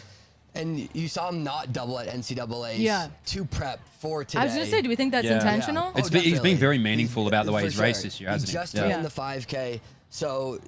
And you saw him not double at NCAAs to prep for today. I was going to say, do we think that's intentional? Yeah. He's been very meaningful about the way he's raced this year, hasn't he? He just ran the 5K, so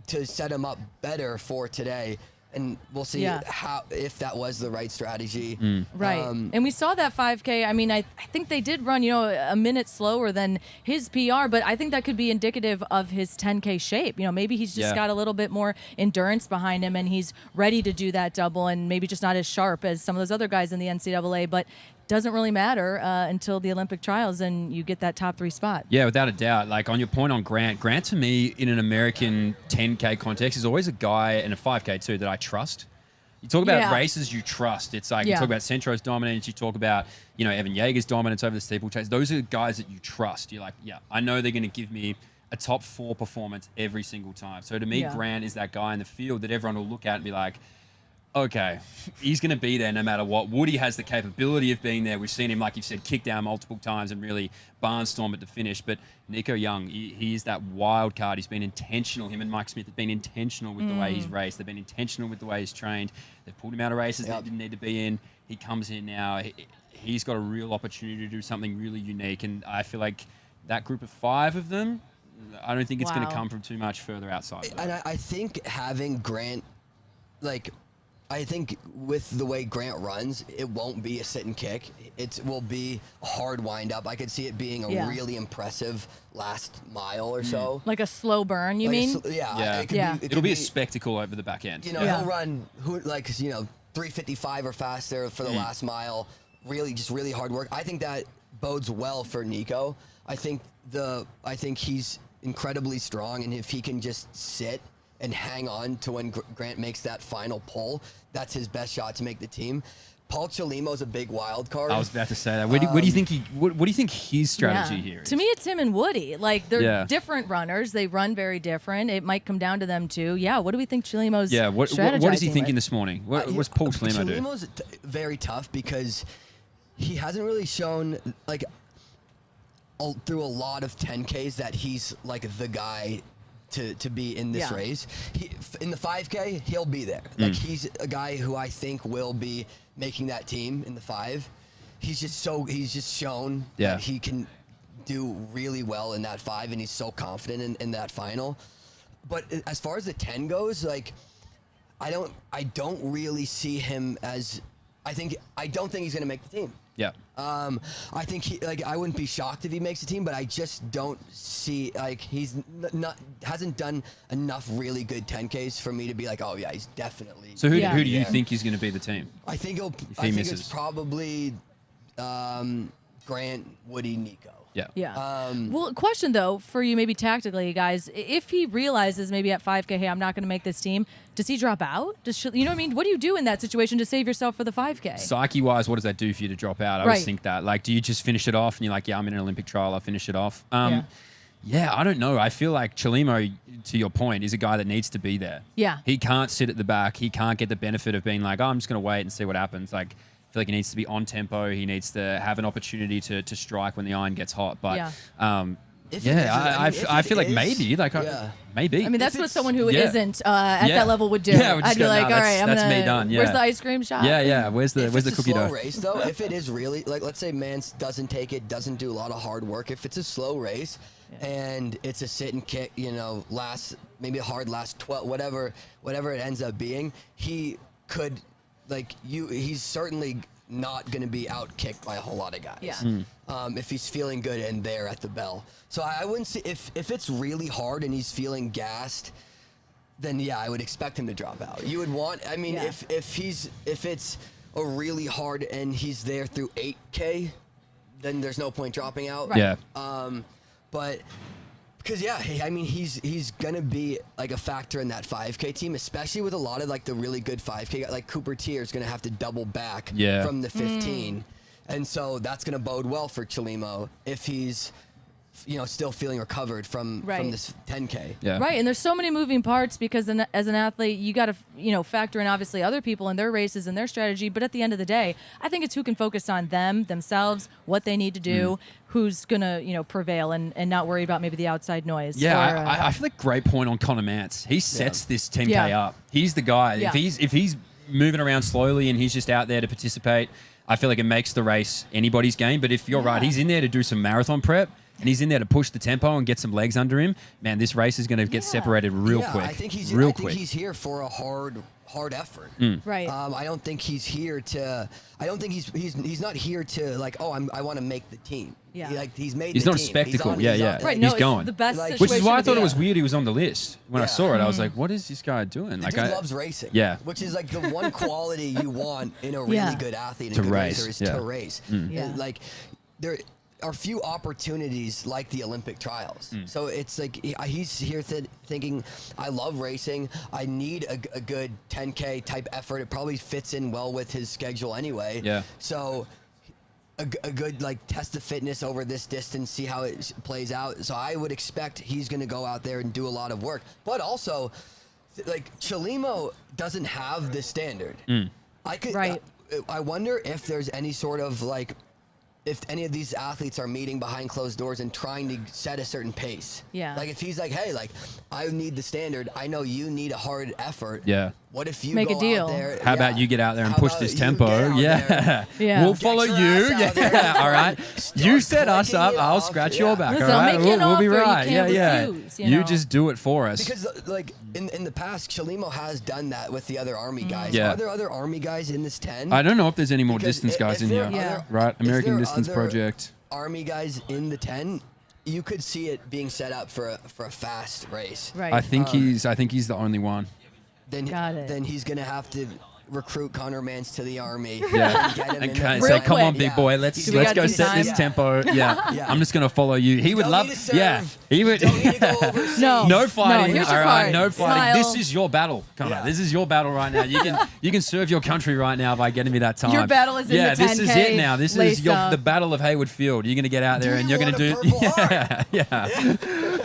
to set him up better for today. And we'll see if that was the right strategy. Right. And we saw that 5K. I mean, I think they did run, a minute slower than his PR, but I think that could be indicative of his 10K shape. Maybe he's just got a little bit more endurance behind him and he's ready to do that double and maybe just not as sharp as some of those other guys in the NCAA, but doesn't really matter until the Olympic trials and you get that top 3 spot. Yeah, without a doubt. Like, on your point on Grant to me in an American 10K context is always a guy, and a 5K too, that I trust. You talk about races you trust. It's like you talk about Centro's dominance, you talk about, Evan Yeager's dominance over the steeplechase. Those are guys that you trust. You're like, I know they're going to give me a top 4 performance every single time. So to me, Grant is that guy in the field that everyone will look at and be like, okay, he's going to be there no matter what. Woody has the capability of being there. We've seen him, like you said, kick down multiple times and really barnstorm at the finish. But Nico Young, he is that wild card. He's been intentional. Him and Mike Smith have been intentional with the way he's raced. They've been intentional with the way he's trained. They've pulled him out of races that he didn't need to be in. He comes in now. He's got a real opportunity to do something really unique. And I feel like that group of 5 of them, I don't think it's going to come from too much further outside of that. And I think having Grant, I think with the way Grant runs, it won't be a sit and kick. It will be a hard wind up. I could see it being a really impressive last mile or so. Like a slow burn, you mean? It'll be a spectacle over the back end. He'll run 355 or faster for the last mile. Really hard work. I think that bodes well for Nico. I think he's incredibly strong, and if he can just sit and hang on to when Grant makes that final pull, that's his best shot to make the team. Paul Chelimo's a big wild card. I was about to say that. What do you think what do you think his strategy here is? To me, it's him and Woody. Like, they're different runners. They run very different. It might come down to them too. Yeah. What do we think Chelimo's strategizing what is he thinking this morning? What's Paul Chelimo do? Chelimo's very tough because he hasn't really shown through a lot of 10Ks that he's like the guy to be in this race. In the 5K, he'll be there. Like, he's a guy who I think will be making that team in the 5. He's just shown that he can do really well in that 5, and he's so confident in that final. But as far as the 10 goes, like, I don't really see him as. I don't think he's going to make the team. Yeah. I think I wouldn't be shocked if he makes the team, but I just don't see he's hasn't done enough really good 10Ks for me to be like, oh yeah, he's definitely. So who do you think is going to be the team? I think it's probably Grant, Woody, Nico. Yeah. Well, question though for you, maybe tactically, guys, if he realizes maybe at 5K, hey, I'm not going to make this team, does he drop out? You know what I mean? What do you do in that situation to save yourself for the 5K? Psyche-wise, what does that do for you to drop out? I always think that. Like, do you just finish it off and you're like, yeah, I'm in an Olympic trial, I'll finish it off? Yeah, I don't know. I feel like Chelimo, to your point, is a guy that needs to be there. Yeah. He can't sit at the back. He can't get the benefit of being like, oh, I'm just going to wait and see what happens. Like, I feel like he needs to be on tempo. He needs to have an opportunity to strike when the iron gets hot. But I feel like maybe. Maybe. I mean, that's what someone who isn't at that level would do. Yeah, I'd be like, all right, that's me done. Yeah. Where's the ice cream shop? Yeah. Where's the cookie dough? If it's a slow race, though, if it is really, like, let's say Mance doesn't take it, doesn't do a lot of hard work. If it's a slow race and it's a sit and kick, maybe a hard last 12, whatever it ends up being, he could, he's certainly not going to be out-kicked by a whole lot of guys. Yeah. If he's feeling good and there at the bell. So I wouldn't say, if it's really hard and he's feeling gassed, then yeah, I would expect him to drop out. You would want, I mean, if it's a really hard and he's there through 8K, then there's no point dropping out. Right. Yeah. But because I mean, he's gonna be like a factor in that 5K team, especially with a lot of like the really good 5K. Like Cooper Tier is gonna have to double back from the 15, and so that's gonna bode well for Chelimo if he's still feeling recovered from this 10K. Yeah. Right, and there's so many moving parts because as an athlete, you got to factor in obviously other people and their races and their strategy. But at the end of the day, I think it's who can focus on themselves, what they need to do, who's gonna prevail, and not worry about maybe the outside noise. Yeah, I feel like great point on Connor Mance. He sets this 10K up. He's the guy. Yeah. If he's moving around slowly and he's just out there to participate, I feel like it makes the race anybody's game. But if you're right, he's in there to do some marathon prep. And he's in there to push the tempo and get some legs under him. Man, this race is going to get separated real quick. I think he's here for a hard effort. Right. I don't think he's here to. I don't think he's not here to like. Oh, I want to make the team. Yeah. He's made. He's the not team. a spectacle. He's Right. He's No, going. it's the best Which is why I situation thought to it was be weird he was on the list. When I saw it, I was like, what is this guy doing? The Like, dude loves racing. Yeah. Which is like the one quality you want in a really good athlete and To good race. racer is Yeah. to race. Yeah. Like there are few opportunities like the Olympic trials. So it's like he's here thinking, I love racing. I need a good 10K type effort. It probably fits in well with his schedule anyway. Yeah. So a good like test of fitness over this distance, see how it plays out. So I would expect he's going to go out there and do a lot of work. But also, like Chelimo doesn't have this standard. I wonder if there's any sort of like, if any of these athletes are meeting behind closed doors and trying to set a certain pace. Yeah. Like if he's like, hey, like I need the standard. I know you need a hard effort. Yeah. What if you Make go a deal. out there? How about you get out there and How push about this you tempo? get out there? Yeah. We'll Get follow your you. ass out there. Yeah. All right. You set us collecting up. it I'll off. scratch Yeah. your back. Listen, all I'll right. make you an We'll be offer you right. can't Yeah. refuse, You just do it for us. Because like in the past, Chelimo has done that with the other Army guys. Yeah. Are there other Army guys in this 10? I don't know if there's any more Because distance guys if in there here. are Yeah. other- Right. if American there are Distance other Project. Army guys in the 10, you could see it being set up for a fast race. Right. I think he's the only one. Got it. Then he's gonna have to recruit Connor Mance to the Army. Yeah. And get him And in kind of there. say, come on, quick. big boy, let's Do we got go some set time? this Yeah. tempo. Yeah. Yeah. I'm just gonna follow you. He would Don't love. need to serve. Yeah. He would. Don't need to go overseas. No fighting. here's All your right. card. No fighting. Smile. This is your battle, Connor. Yeah. This is your battle right now. You can serve your country right now by getting me that time. Your battle is in yeah, the this is 10K. it now. This Lace is up. the battle of Haywood Field. You're gonna get out there Do and you you're gonna want do. a purple heart? Yeah.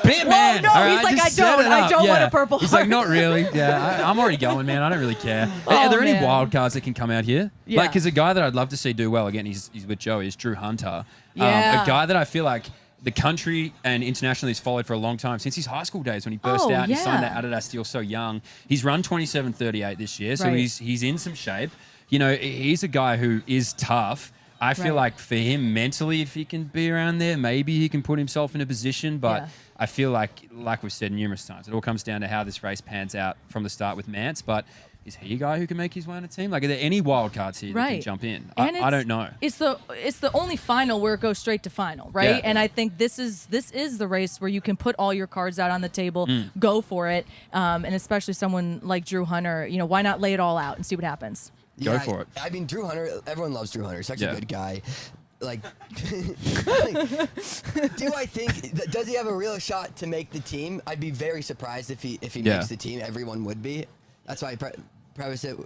Bit man. no, All he's right, like, just I set don't. it I up. don't want Yeah. a purple He's heart. like, not really. Yeah, I'm already going, man. I don't really care. Oh, Are there any man. wild cards that can come out here? Yeah. Like, because a guy that I'd love to see do well, again, he's with Joey, is Drew Hunter. Yeah. A guy that I feel like the country and internationally has followed for a long time, since his high school days when he burst out and he signed that Adidas deal so young. He's run 27:38 this year, so Right. he's in some shape. You know, he's a guy who is tough. I feel Right. like for him mentally, if he can be around there, maybe he can put himself in a position. But Yeah. I feel like we've said numerous times, it all comes down to how this race pans out from the start with Mance. But is he a guy who can make his way on a team? Like, are there any wild cards here that can Right. jump in? And I don't know. It's the only final where it goes straight to final, right? Yeah. And I think this is the race where you can put all your cards out on the table, go for it, and especially someone like Drew Hunter. Why not lay it all out and see what happens? Go for it. I mean, Drew Hunter, everyone loves Drew Hunter. He's such Yeah. a good guy. Like, does he have a real shot to make the team? I'd be very surprised if he Yeah. makes the team. Everyone would be. That's why I prefaced it.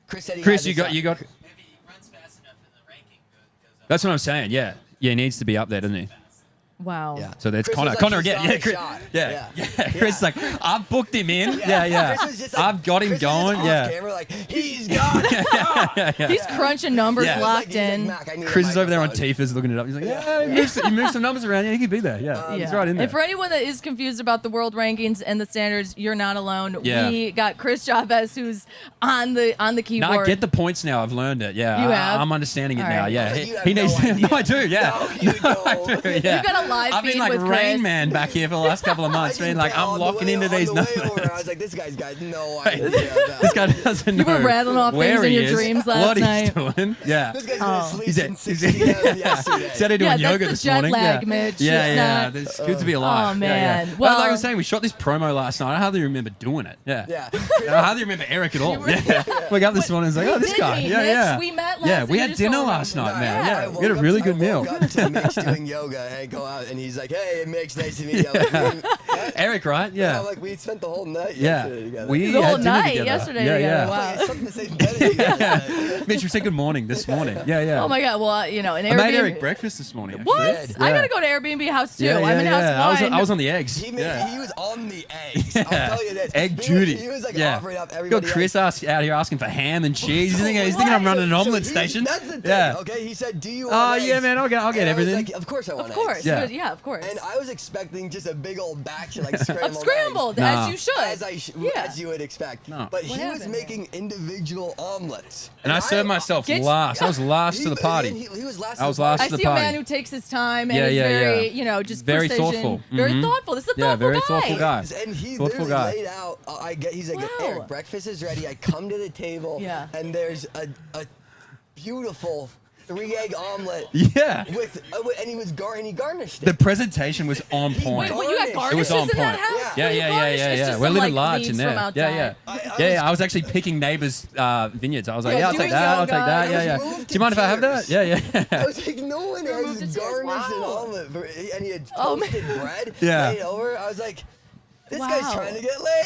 Chris said he Chris, had you this got. If he runs fast enough in the ranking, goes up. That's what I'm saying. Yeah, he needs to be up there, doesn't he? Wow. Yeah. So that's Chris Connor. was like, Connor he's again. got Yeah, a Chris, shot. yeah. Yeah. Chris is like, I've booked him in. Yeah. Chris was just like, I've got him Chris was going. just Yeah. off camera, like, he's got it. He's crunching numbers, Yeah. He's like- locked he's like, in. "Mac, I need a Chris is over there on microphone." Tifas looking it up. He's like, he moved some numbers around. Yeah, he could be there. Yeah, he's right in there. And for anyone that is confused about the world rankings and the standards, you're not alone. Yeah. We got Chris Chavez, who's on the keyboard. No, I get the points now. I've learned it. Yeah, You have? I'm understanding it All now. right. Yeah, You have he no needs. idea. No, I do. Yeah, No, you don't. I do, yeah. You've got a live I've feed been like with Rain Chris. Man back here for the last couple of months, man. Like I'm locking into these numbers. I was like, this guy's got no idea. This guy doesn't know. You were rattling off where things in he your is, dreams last what night. he's doing. Yeah. This guy's been asleep He's since at- 6 p.m. yesterday. Started doing Yeah, that's yoga the this jet morning. lag, yeah. Mitch. Yeah, It's yeah. not- It's good to be alive. Oh, man. Yeah, yeah. Well- like I was saying, we shot this promo last night. I hardly remember doing it. Yeah. Yeah. I hardly remember Eric at all. Yeah. Wake up this morning and was like, oh, this Did guy. we, Yeah, Mitch? yeah. We met last Yeah, night, we you had just dinner don't last remember. night, man. Yeah. Yeah. We had a really good meal. I woke up to Mitch doing yoga and go out, and he's like, "Hey, Mitch, nice to meet you." I'm like, Eric, right? yeah. Yeah. I'm like, we spent the whole night Yeah. yesterday together. We The whole had dinner night together. yesterday Yeah, together. yeah. Wow. It's something to say better together. Mitch, we said good morning this morning. Yeah, yeah. Oh my God! Well, an I Airbnb. made Eric breakfast this morning. Actually. What? Did. I Yeah. gotta go to Airbnb house too. Yeah, I'm in yeah, house yeah. one. I was on the eggs. He Yeah. was on the eggs. I'll tell you this. Egg He was- Judy. He was like yeah. offering up Got everybody. Chris out here asking for ham and cheese. He's thinking What? I'm running an So omelet he- station. That's the thing. Yeah. Okay. He said, "Do you Oh want yeah, eggs?" man. I'll get And I was everything. like, of course I want Of course. eggs. Yeah. Yeah, of course. And I was expecting just a big old batch of like scrambled, Of scrambled, eggs. as you should. Yeah. As you would expect. No. But he What was happened making individual omelets. And I served myself Get- last. I was last to the party. He was last. I was to the last I to the see a party. man who takes his time and Yeah, is yeah, very, yeah. just Very precision. thoughtful. Very Mhm. thoughtful. This is a Yeah, thoughtful very guy. thoughtful guy. And he Thoughtful literally guy. laid out. He's like, Wow. Eric, breakfast is ready. I come to the table, Yeah. and there's a beautiful 3-egg omelet Yeah. with, and he garnished it. The presentation was on He point. Wait, you got Garnished. It was garnishes on in point. that house? Yeah. What do you Yeah. garnish? It's Yeah. just We're some, living like, large leaves in from there. outside. Yeah. I was actually picking neighbors' vineyards. I was like, Yeah, yeah, I'll doing take that. I'll yoga. take that. I Yeah, was yeah. moved Do you mind if I have tears. that? Yeah, I yeah. was like, no one You're moved has to tears. garnished an Wow. omelet, and he had Oh, man. toasted bread Yeah. laid over. I was like, this Wow. guy's trying to get laid.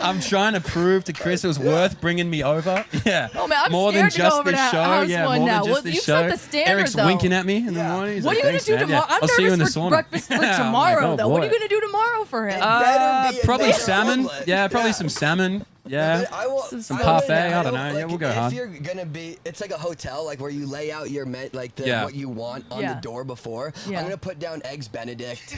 I'm trying to prove to Chris it was worth bringing me over. Yeah. Oh, man, I'm more than scared to just go over this to show. house Yeah, one more now. than Well, just this you've show. set the standard, Eric's though. winking at me in the Yeah. morning. He's What are like, you going to "Thanks, do man." tomorrow? Yeah. I'm I'll see you in the nervous for sauna. breakfast for Oh my tomorrow, God, though. What are you boy. going to do tomorrow for him? better be a Probably better salmon. omelet. Yeah, probably Yeah. some salmon. Yeah. But I will, Some I will parfait, say, I don't know. Yeah, like, we'll go if hard. you're gonna be, it's like a hotel, like where you lay out your Yeah. what you want on Yeah. the door before. Yeah. I'm gonna put down eggs Benedict.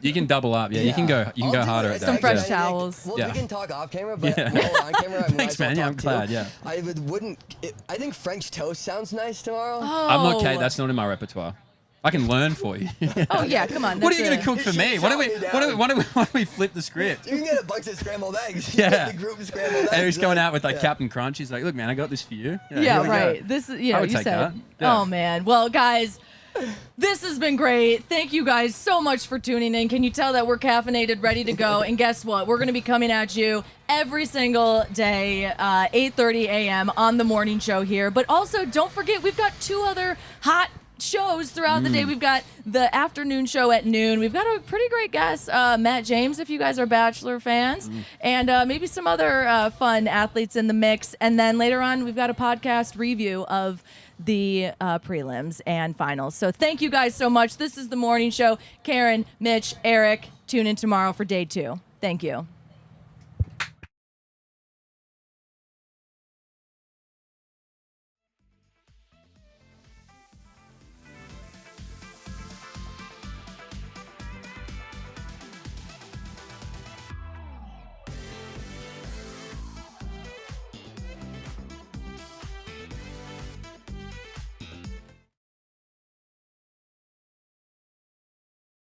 You can double up. Yeah, you can go. You can I'll go do harder it. at Some that. fresh yeah. towels. Well, Yeah. we can talk off camera, but Yeah. while on camera, I Thanks, might man. as Yeah, well I'm talk glad, too. yeah. I think French toast sounds nice tomorrow. I'm not Kate. Oh. That's not in my repertoire. I can learn for you. Oh, yeah, come on. What are you that's going to cook for me? Why don't we flip the script? You can get a bunch of scrambled eggs. Yeah. Get the group of scrambled eggs. Eric's going out with like Yeah. Captain Crunch. He's like, look, man, I got this for you. Yeah, here we go. right. This is, I would you take said. that. Yeah. Oh, man. Well, guys, this has been great. Thank you guys so much for tuning in. Can you tell that we're caffeinated, ready to go? And guess what? We're going to be coming at you every single day, 8:30 a.m. on the morning show here. But also, don't forget, we've got 2 other hot shows throughout the day. We've got the afternoon show at noon. We've got a pretty great guest, Matt James, if you guys are Bachelor fans, and maybe some other fun athletes in the mix. And then later on, we've got a podcast review of the prelims and finals. So thank you guys so much. This is the morning show. Karen, Mitch, Eric, tune in tomorrow for day 2. Thank you.